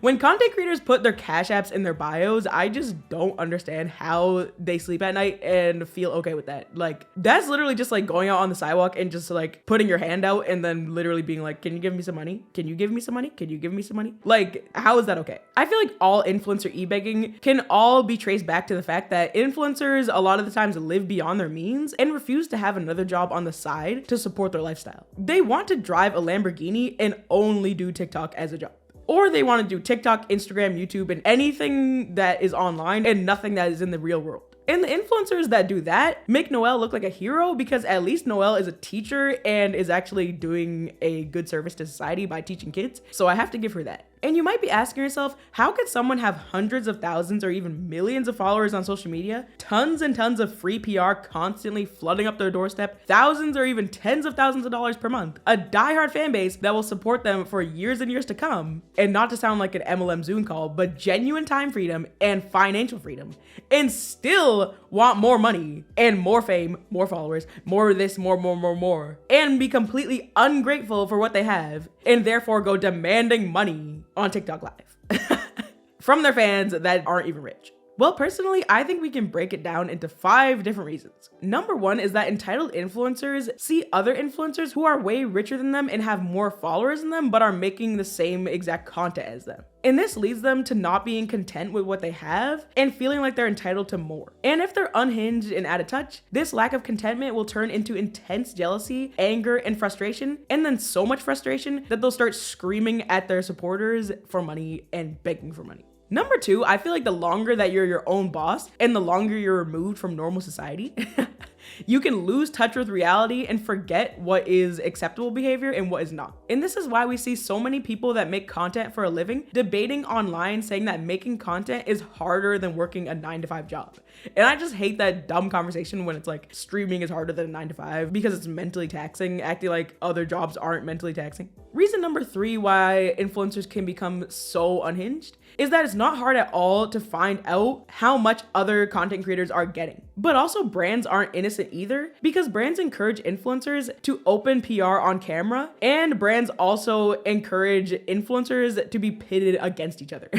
content creators put their cash apps in their bios, I just don't understand how they sleep at night and feel okay with that. Like that's literally just like going out on the sidewalk and just like putting your hand out and then literally being like, can you give me some money? Can you give me some money? Can you give me some money? Like, how is that okay? I feel like all influencer e-begging can all be traced back to the fact that influencers a lot of the times live beyond their means and refuse to have another job on the side to support their lifestyle. They want to drive a Lamborghini and only do TikTok as a job. Or they want to do TikTok, Instagram, YouTube, and anything that is online and nothing that is in the real world. And the influencers that do that make Noelle look like a hero because at least Noelle is a teacher and is actually doing a good service to society by teaching kids. So I have to give her that. And you might be asking yourself, how could someone have hundreds of thousands or even millions of followers on social media, tons and tons of free PR constantly flooding up their doorstep, thousands or even tens of thousands of dollars per month, a diehard fan base that will support them for years and years to come, and not to sound like an MLM Zoom call, but genuine time freedom and financial freedom, and still want more money and more fame, more followers, more of this, more, and be completely ungrateful for what they have, and therefore go demanding money on TikTok Live from their fans that aren't even rich? Well, personally, I think we can break it down into 5 different reasons. Number 1 is that entitled influencers see other influencers who are way richer than them and have more followers than them, but are making the same exact content as them. And this leads them to not being content with what they have and feeling like they're entitled to more. And if they're unhinged and out of touch, this lack of contentment will turn into intense jealousy, anger, and frustration, and then so much frustration that they'll start screaming at their supporters for money and begging for money. Number 2, I feel like the longer that you're your own boss and the longer you're removed from normal society, you can lose touch with reality and forget what is acceptable behavior and what is not. And this is why we see so many people that make content for a living debating online saying that making content is harder than working a 9-to-5 job. And I just hate that dumb conversation when it's like streaming is harder than a 9-to-5 because it's mentally taxing, acting like other jobs aren't mentally taxing. Reason number 3 why influencers can become so unhinged is that it's not hard at all to find out how much other content creators are getting. But also brands aren't innocent either because brands encourage influencers to open PR on camera, and brands also encourage influencers to be pitted against each other.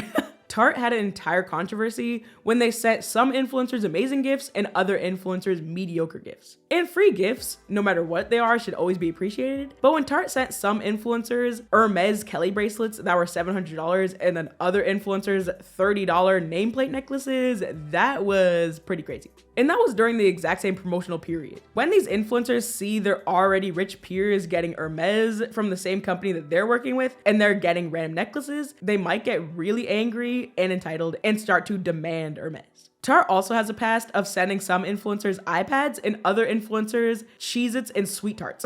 Tarte had an entire controversy when they sent some influencers amazing gifts and other influencers mediocre gifts. And free gifts, no matter what they are, should always be appreciated. But when Tarte sent some influencers Hermes Kelly bracelets that were $700 and then other influencers $30 nameplate necklaces, that was pretty crazy. And that was during the exact same promotional period. When these influencers see their already rich peers getting Hermes from the same company that they're working with and they're getting random necklaces, they might get really angry and entitled and start to demand Hermes. Tarte also has a past of sending some influencers iPads and other influencers Cheez-Its and Sweet Tarts.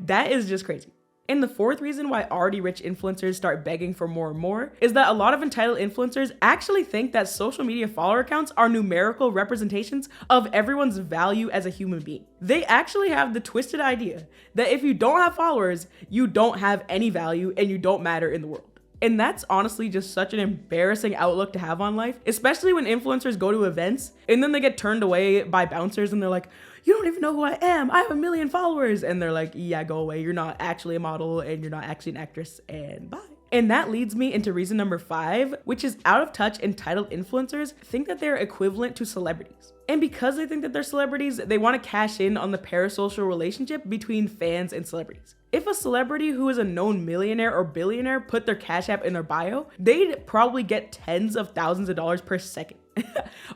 That is just crazy. And the 4th reason why already rich influencers start begging for more and more is that a lot of entitled influencers actually think that social media follower accounts are numerical representations of everyone's value as a human being. They actually have the twisted idea that if you don't have followers, you don't have any value and you don't matter in the world. And that's honestly just such an embarrassing outlook to have on life, especially when influencers go to events and then they get turned away by bouncers and they're like, you don't even know who I am. I have 1 million followers. And they're like, yeah, go away. You're not actually a model and you're not actually an actress, and bye. And that leads me into reason number 5, which is out of touch entitled influencers think that they're equivalent to celebrities. And because they think that they're celebrities, they want to cash in on the parasocial relationship between fans and celebrities. If a celebrity who is a known millionaire or billionaire put their Cash App in their bio, they'd probably get tens of thousands of dollars per second.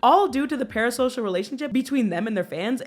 All due to the parasocial relationship between them and their fans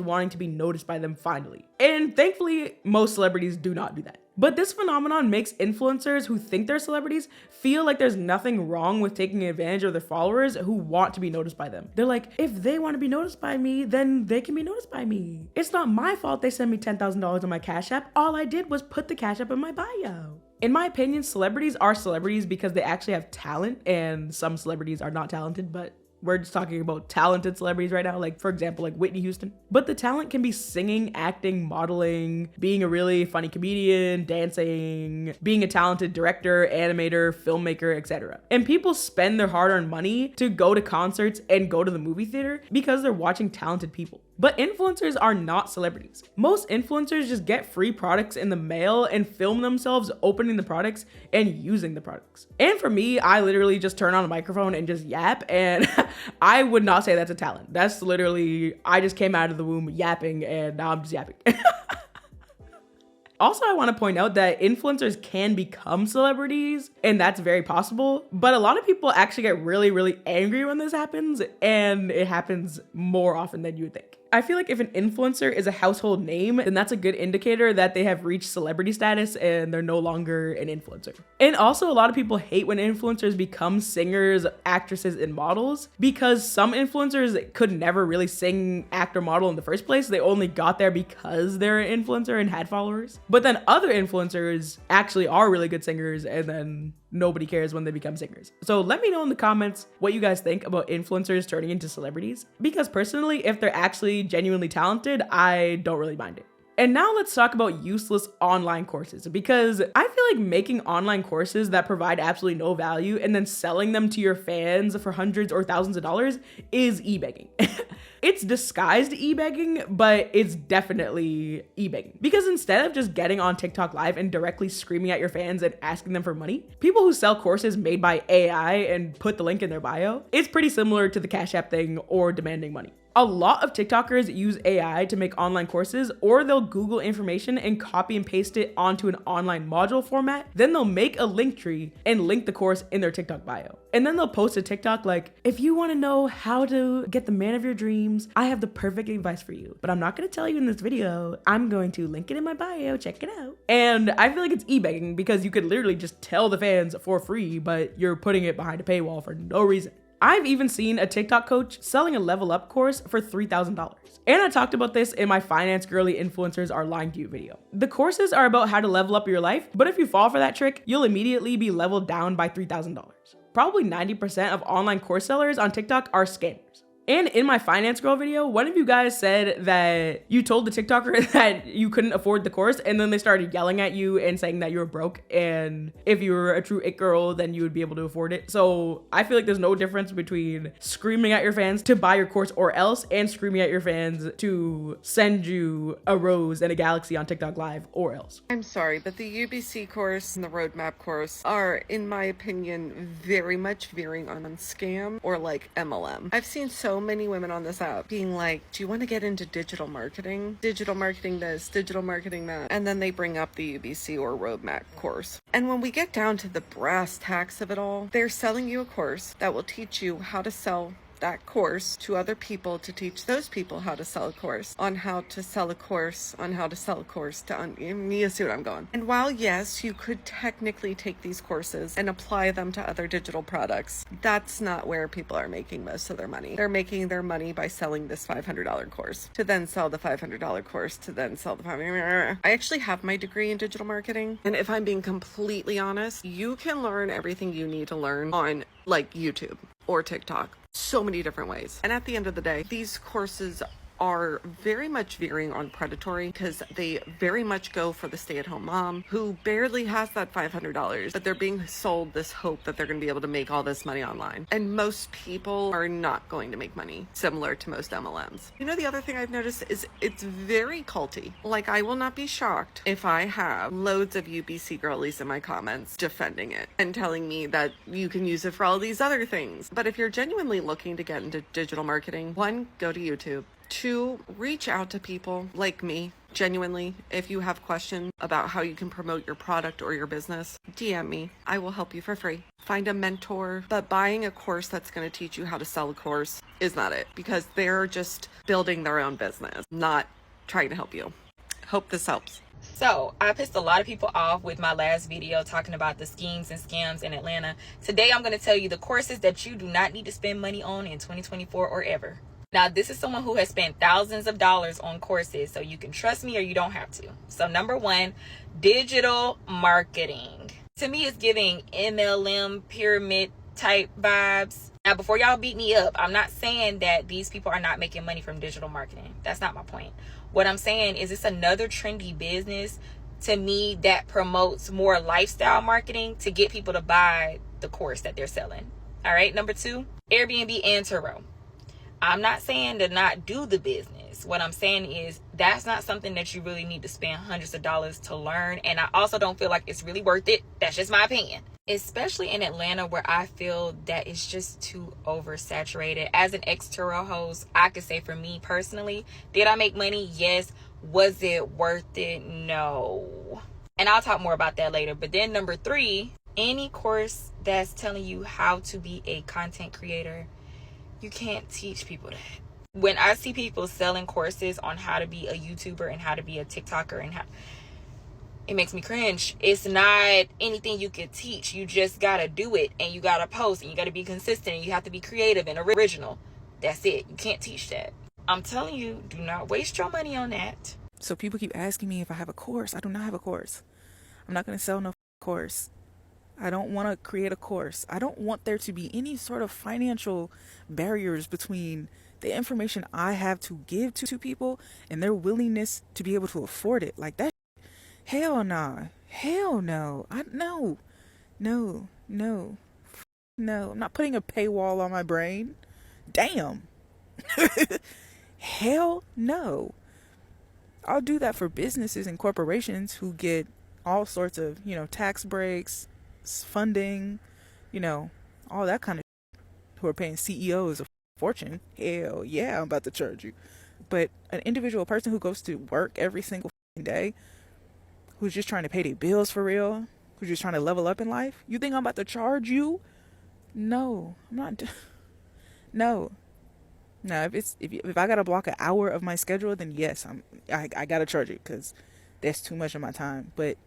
wanting to be noticed by them finally. And thankfully, most celebrities do not do that. But this phenomenon makes influencers who think they're celebrities feel like there's nothing wrong with taking advantage of their followers who want to be noticed by them. They're like, if they want to be noticed by me, then they can be noticed by me. It's not my fault they sent me $10,000 on my Cash App. All I did was put the Cash App in my bio. In my opinion, celebrities are celebrities because they actually have talent, and some celebrities are not talented, but We're just talking about talented celebrities right now, like for example, like Whitney Houston. But the talent can be singing, acting, modeling, being a really funny comedian, dancing, being a talented director, animator, filmmaker, etc. And people spend their hard-earned money to go to concerts and go to the movie theater because they're watching talented people. But influencers are not celebrities. Most influencers just get free products in the mail and film themselves opening the products and using the products. And for me, I literally just turn on a microphone and just yap, and I would not say that's a talent. That's literally, I just came out of the womb yapping and now I'm just yapping. Also, I want to point out that influencers can become celebrities, and that's very possible, but a lot of people actually get really, really angry when this happens, and it happens more often than you would think. I feel like if an influencer is a household name, then that's a good indicator that they have reached celebrity status and they're no longer an influencer. And also, a lot of people hate when influencers become singers, actresses, and models, because some influencers could never really sing, act, or model in the first place. They only got there because they're an influencer and had followers. But then other influencers actually are really good singers, and then nobody cares when they become singers. So let me know in the comments what you guys think about influencers turning into celebrities, because personally, if they're actually genuinely talented, I don't really mind it. And now let's talk about useless online courses, because I feel like making online courses that provide absolutely no value and then selling them to your fans for hundreds or thousands of dollars is e-begging. It's disguised e-begging, but it's definitely e-begging. Because instead of just getting on TikTok Live and directly screaming at your fans and asking them for money, people who sell courses made by AI and put the link in their bio, it's pretty similar to the Cash App thing or demanding money. A lot of TikTokers use AI to make online courses, or they'll Google information and copy and paste it onto an online module format. Then they'll make a link tree and link the course in their TikTok bio. And then they'll post a TikTok like, if you want to know how to get the man of your dreams, I have the perfect advice for you. But I'm not going to tell you in this video. I'm going to link it in my bio. Check it out. And I feel like it's e-begging because you could literally just tell the fans for free, but you're putting it behind a paywall for no reason. I've even seen a TikTok coach selling a level up course for $3,000. And I talked about this in my Finance Girly Influencers Are Lying to You video. The courses are about how to level up your life, but if you fall for that trick, you'll immediately be leveled down by $3,000. Probably 90% of online course sellers on TikTok are scammers. And in my Finance Girl video, one of you guys said that you told the TikToker that you couldn't afford the course, and then they started yelling at you and saying that you were broke, and if you were a true it girl, then you would be able to afford it. So I feel like there's no difference between screaming at your fans to buy your course or else, and screaming at your fans to send you a rose and a galaxy on TikTok Live or else. I'm sorry, but the UBC course and the roadmap course are, in my opinion, very much veering on scam or like MLM. I've seen so many women on this app being like, do you want to get into digital marketing? Digital marketing this, digital marketing that. And then they bring up the UBC or roadmap course. And when we get down to the brass tacks of it all, they're selling you a course that will teach you how to sell that course to other people, to teach those people how to sell a course, on how to sell a course, on how to sell a course to you see what I'm going. And while yes, you could technically take these courses and apply them to other digital products, that's not where people are making most of their money. They're making their money by selling this $500 course, to then sell the $500 course, to then sell the $500. I actually have my degree in digital marketing, and if I'm being completely honest, you can learn everything you need to learn on like YouTube or TikTok. So many different ways. And at the end of the day, these courses are very much veering on predatory because they very much go for the stay-at-home mom who barely has that $500, but they're being sold this hope that they're going to be able to make all this money online. And most people are not going to make money, similar to most MLMs. You know, the other thing I've noticed is it's very culty. Like, I will not be shocked if I have loads of UBC girlies in my comments defending it and telling me that you can use it for all these other things. But if you're genuinely looking to get into digital marketing, one, go to YouTube. 2, reach out to people like me. Genuinely, if you have questions about how you can promote your product or your business, DM me. I will help you for free. Find a mentor, but buying a course that's going to teach you how to sell a course is not it, because they're just building their own business, not trying to help you. Hope this helps. So I pissed a lot of people off with my last video talking about the schemes and scams in Atlanta. Today I'm going to tell you the courses that you do not need to spend money on in 2024 or ever. Now, this is someone who has spent thousands of dollars on courses, so you can trust me or you don't have to. So number 1, digital marketing. To me, it's giving MLM pyramid type vibes. Now, before y'all beat me up, I'm not saying that these people are not making money from digital marketing. That's not my point. What I'm saying is it's another trendy business to me that promotes more lifestyle marketing to get people to buy the course that they're selling. All right. Number 2, Airbnb and Turo. I'm not saying to not do the business. What I'm saying is that's not something that you really need to spend hundreds of dollars to learn. And I also don't feel like it's really worth it. That's just my opinion. Especially in Atlanta, where I feel that it's just too oversaturated. As an ex-Turo host, I could say for me personally, did I make money? Yes. Was it worth it? No. And I'll talk more about that later. But then number 3, any course that's telling you how to be a content creator, you can't teach people that. When I see people selling courses on how to be a YouTuber and how to be a TikToker and how, it makes me cringe. It's not anything you can teach. You just gotta do it, and you gotta post, and you gotta be consistent, and you have to be creative and original. That's it. You can't teach that. I'm telling you, do not waste your money on that. So people keep asking me if I have a course. I do not have a course. I'm not going to sell no course. I don't want to create a course. I don't want there to be any sort of financial barriers between the information I have to give to people and their willingness to be able to afford it. Like that. Hell nah. Hell no. No. No. I'm not putting a paywall on my brain. Damn. Hell no. I'll do that for businesses and corporations who get all sorts of, tax breaks, funding, all that kind of shit, who are paying CEOs a fortune. Hell yeah, I'm about to charge you. But an individual person who goes to work every single day, who's just trying to pay their bills for real, who's just trying to level up in life, you think I'm about to charge you? No, I'm not. No. No, if I gotta block an hour of my schedule, then yes, I gotta charge it because that's too much of my time. But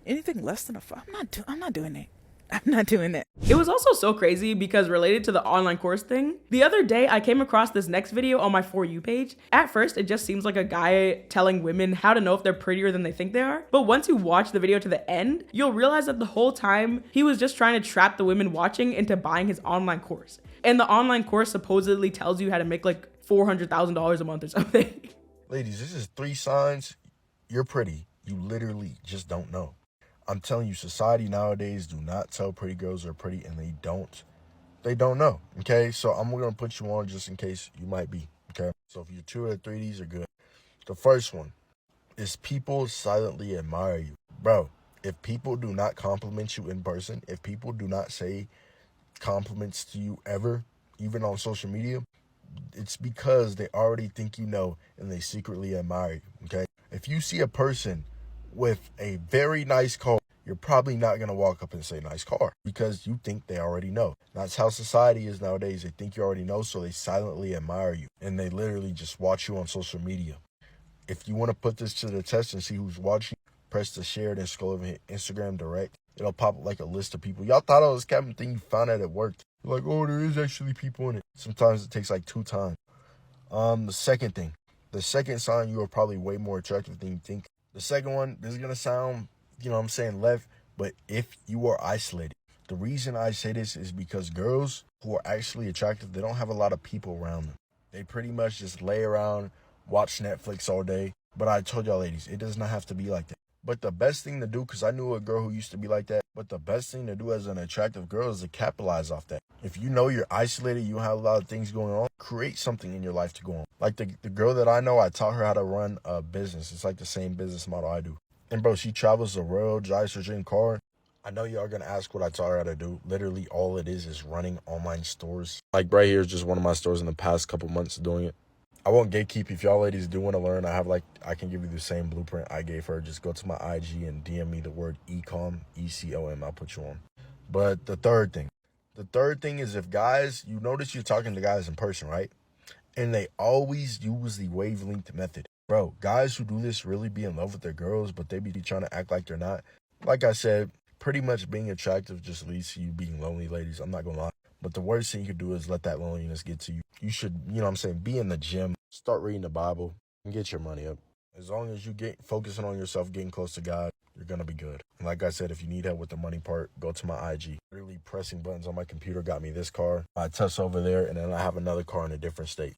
anything less than I'm not doing that. I'm not doing that. It was also so crazy because related to the online course thing, the other day I came across this next video on my For You page. At first, it just seems like a guy telling women how to know if they're prettier than they think they are. But once you watch the video to the end, you'll realize that the whole time he was just trying to trap the women watching into buying his online course. And the online course supposedly tells you how to make like $400,000 a month or something. Ladies, this is 3 signs you're pretty. You literally just don't know. I'm telling you, society nowadays do not tell pretty girls they're pretty, and they don't know, okay? So I'm going to put you on just in case you might be, okay? So if you're 2 or 3, these are good. The first one is people silently admire you. Bro, if people do not compliment you in person, if people do not say compliments to you ever, even on social media, it's because they already think you know and they secretly admire you, okay? If you see a person with a very nice car, you're probably not going to walk up and say nice car because you think they already know. That's how society is nowadays. They think you already know, so they silently admire you and they literally just watch you on social media. If you want to put this to the test and see who's watching, press the share, then scroll over hit Instagram direct. It'll pop up like a list of people. Y'all thought it was a scamming thing, you found out it worked. You're like, oh, there is actually people in it. Sometimes it takes like 2 times. The second thing, the second sign, you are probably way more attractive than you think. The second one, this is going to sound, left, but if you are isolated, the reason I say this is because girls who are actually attractive, they don't have a lot of people around them. They pretty much just lay around, watch Netflix all day. But I told y'all ladies, it does not have to be like that. But the best thing to do, because I knew a girl who used to be like that, but the best thing to do as an attractive girl is to capitalize off that. If you know you're isolated, you have a lot of things going on, create something in your life to go on. Like the girl that I know, I taught her how to run a business. It's like the same business model I do. And bro, she travels the world, drives her dream car. I know y'all gonna ask what I taught her how to do. Literally all it is running online stores. Like right here is just one of my stores in the past couple months doing it. I won't gatekeep. If y'all ladies do want to learn, I can give you the same blueprint I gave her. Just go to my IG and DM me the word ECOM, ECOM. I'll put you on. But the third thing is if guys, you notice you're talking to guys in person, right? And they always use the wavelength method. Bro, guys who do this really be in love with their girls, but they be trying to act like they're not. Like I said, pretty much being attractive just leads to you being lonely, ladies. I'm not going to lie. But the worst thing you could do is let that loneliness get to you. You should, be in the gym, start reading the Bible, and get your money up. As long as you get focusing on yourself, getting close to God, you're going to be good. And like I said, if you need help with the money part, go to my IG. Literally pressing buttons on my computer got me this car. I touch over there, and then I have another car in a different state.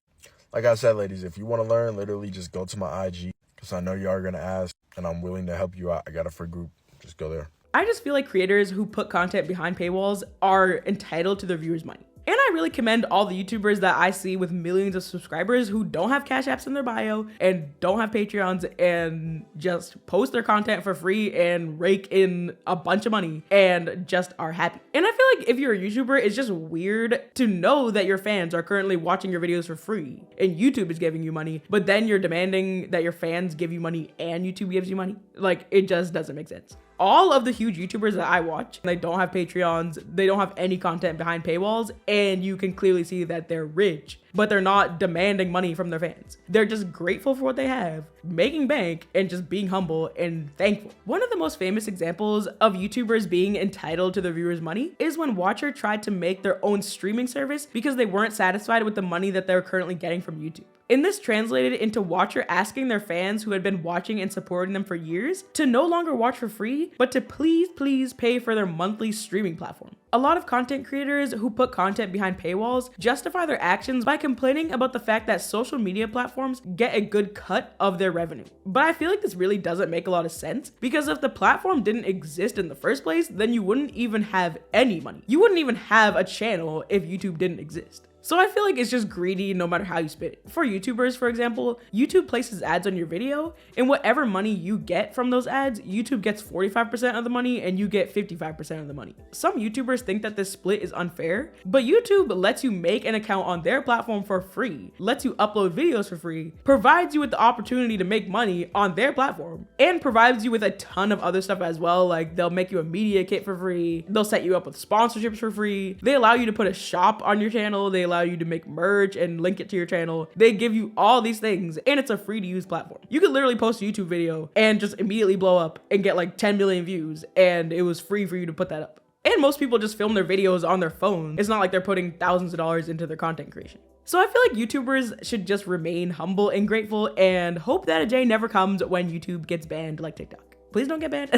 Like I said, ladies, if you want to learn, literally just go to my IG, because I know you are going to ask, and I'm willing to help you out. I got a free group. Just go there. I just feel like creators who put content behind paywalls are entitled to their viewers' money. And I really commend all the YouTubers that I see with millions of subscribers who don't have Cash Apps in their bio and don't have Patreons and just post their content for free and rake in a bunch of money and just are happy. And I feel like if you're a YouTuber, it's just weird to know that your fans are currently watching your videos for free and YouTube is giving you money, but then you're demanding that your fans give you money and YouTube gives you money. Like, it just doesn't make sense. All of the huge YouTubers that I watch, they don't have Patreons, they don't have any content behind paywalls, and you can clearly see that they're rich, but they're not demanding money from their fans. They're just grateful for what they have, making bank, and just being humble and thankful. One of the most famous examples of YouTubers being entitled to their viewers' money is when Watcher tried to make their own streaming service because they weren't satisfied with the money that they're currently getting from YouTube. And this translated into Watcher asking their fans who had been watching and supporting them for years to no longer watch for free, but to please pay for their monthly streaming platform. A lot of content creators who put content behind paywalls justify their actions by complaining about the fact that social media platforms get a good cut of their revenue. But I feel like this really doesn't make a lot of sense, because if the platform didn't exist in the first place, then you wouldn't even have any money. You wouldn't even have a channel if YouTube didn't exist. So I feel like it's just greedy no matter how you spit it. For YouTubers, for example, YouTube places ads on your video, and whatever money you get from those ads, YouTube gets 45% of the money and you get 55% of the money. Some YouTubers think that this split is unfair, but YouTube lets you make an account on their platform for free, lets you upload videos for free, provides you with the opportunity to make money on their platform, and provides you with a ton of other stuff as well. Like, they'll make you a media kit for free, they'll set you up with sponsorships for free, they allow you to put a shop on your channel, they allow you to make merch and link it to your channel. They give you all these things, and it's a free to use platform. You could literally post a YouTube video and just immediately blow up and get like 10 million views, and it was free for you to put that up. And most people just film their videos on their phone. It's not like they're putting thousands of dollars into their content creation. So I feel like YouTubers should just remain humble and grateful and hope that a day never comes when YouTube gets banned like TikTok. Please don't get banned.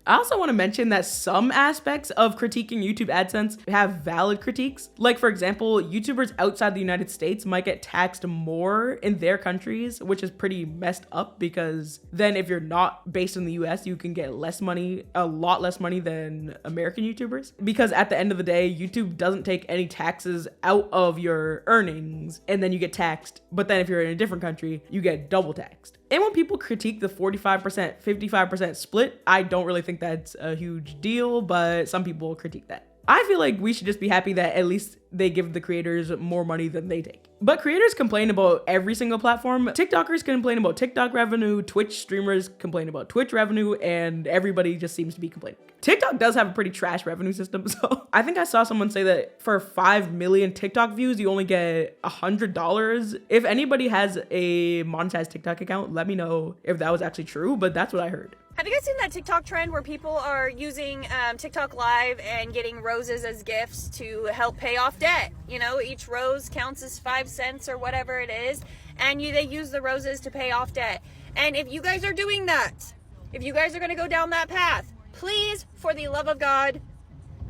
I also want to mention that some aspects of critiquing YouTube AdSense have valid critiques. Like, for example, YouTubers outside the United States might get taxed more in their countries, which is pretty messed up, because then if you're not based in the US, you can get less money, a lot less money than American YouTubers. Because at the end of the day, YouTube doesn't take any taxes out of your earnings, and then you get taxed. But then if you're in a different country, you get double taxed. And when people critique the 45%, 55% split, I don't really think that's a huge deal, but some people critique that. I feel like we should just be happy that at least they give the creators more money than they take. But creators complain about every single platform. TikTokers complain about TikTok revenue, Twitch streamers complain about Twitch revenue, and everybody just seems to be complaining. TikTok does have a pretty trash revenue system, so I think I saw someone say that for 5 million TikTok views, you only get $100. If anybody has a monetized TikTok account, let me know if that was actually true, but that's what I heard. Have you guys seen that TikTok trend where people are using TikTok Live and getting roses as gifts to help pay off debt? You know, each rose counts as 5 cents or whatever it is, and they use the roses to pay off debt. And if you guys are doing that, if you guys are going to go down that path, please, for the love of God,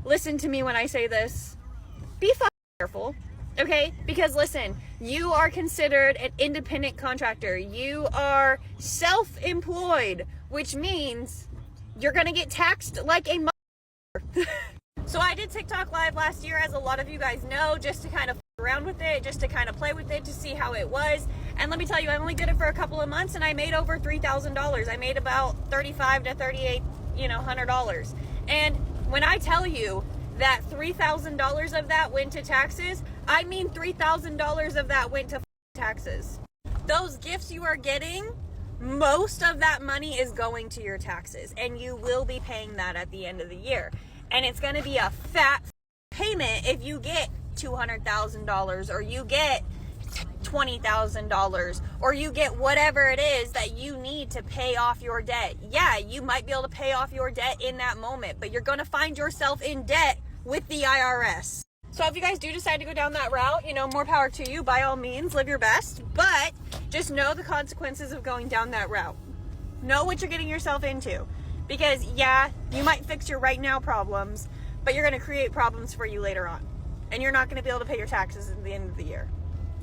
listen to me when I say this. Be fucking careful, okay? Because listen, you are considered an independent contractor. You are self-employed, which means you're gonna get taxed like a mother. So I did TikTok Live last year, as a lot of you guys know, just to kind of around with it, just to kind of play with it, to see how it was. And let me tell you, I only did it for a couple of months, and I made over $3,000. I made about $3,500 to $3,800. And when I tell you that $3,000 of that went to taxes, I mean $3,000 of that went to taxes. Those gifts you are getting, most of that money is going to your taxes, and you will be paying that at the end of the year. And it's going to be a fat payment if you get $200,000 or you get $20,000 or you get whatever it is that you need to pay off your debt. Yeah, you might be able to pay off your debt in that moment, but you're going to find yourself in debt with the IRS. So if you guys do decide to go down that route, more power to you. By all means, live your best. But Just know the consequences of going down that route. Know what you're getting yourself into. Because yeah, you might fix your right now problems, but you're going to create problems for you later on. And you're not going to be able to pay your taxes at the end of the year.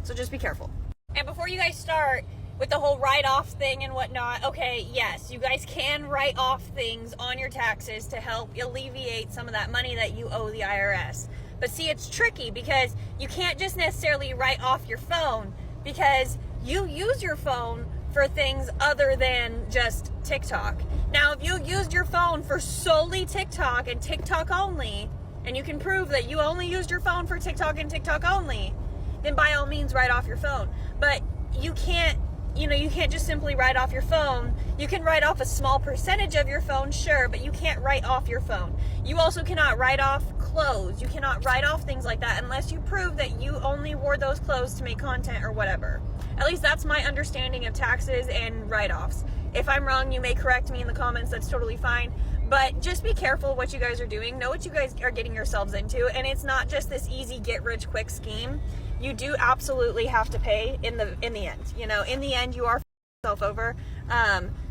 So just be careful. And before you guys start with the whole write-off thing and whatnot, okay, yes, you guys can write off things on your taxes to help alleviate some of that money that you owe the IRS. But see, it's tricky because you can't just necessarily write off your phone, because you use your phone for things other than just TikTok. Now, if you used your phone for solely TikTok and TikTok only, and you can prove that you only used your phone for TikTok and TikTok only, then by all means write off your phone. But you can't, you can't just simply write off your phone. You can write off a small percentage of your phone, sure, but you can't write off your phone. You also cannot write off clothes. You cannot write off things like that unless you prove that you only wore those clothes to make content or whatever. At least that's my understanding of taxes and write-offs. If I'm wrong, you may correct me in the comments. That's totally fine. But just be careful what you guys are doing. Know what you guys are getting yourselves into. And it's not just this easy get-rich-quick scheme. You do absolutely have to pay in the end. In the end, you are yourself over.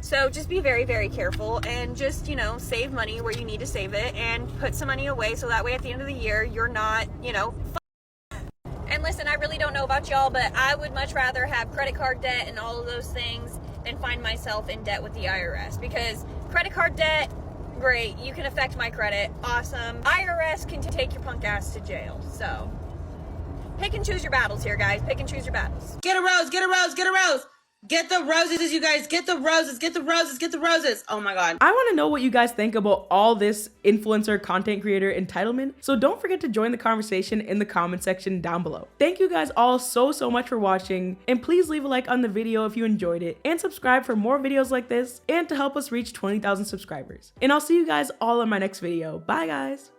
So just be very, very careful, and just, save money where you need to save it, and put some money away so that way at the end of the year, you're not, And listen, I really don't know about y'all, but I would much rather have credit card debt and all of those things than find myself in debt with the IRS, because credit card debt, great, you can affect my credit, awesome. IRS can take your punk ass to jail. So pick and choose your battles here, guys. Pick and choose your battles. Get a rose, get a rose, get a rose. Get the roses, you guys. Get the roses, get the roses, get the roses. Oh my God. I want to know what you guys think about all this influencer content creator entitlement. So don't forget to join the conversation in the comment section down below. Thank you guys all so much for watching. And please leave a like on the video if you enjoyed it. And subscribe for more videos like this and to help us reach 20,000 subscribers. And I'll see you guys all in my next video. Bye guys.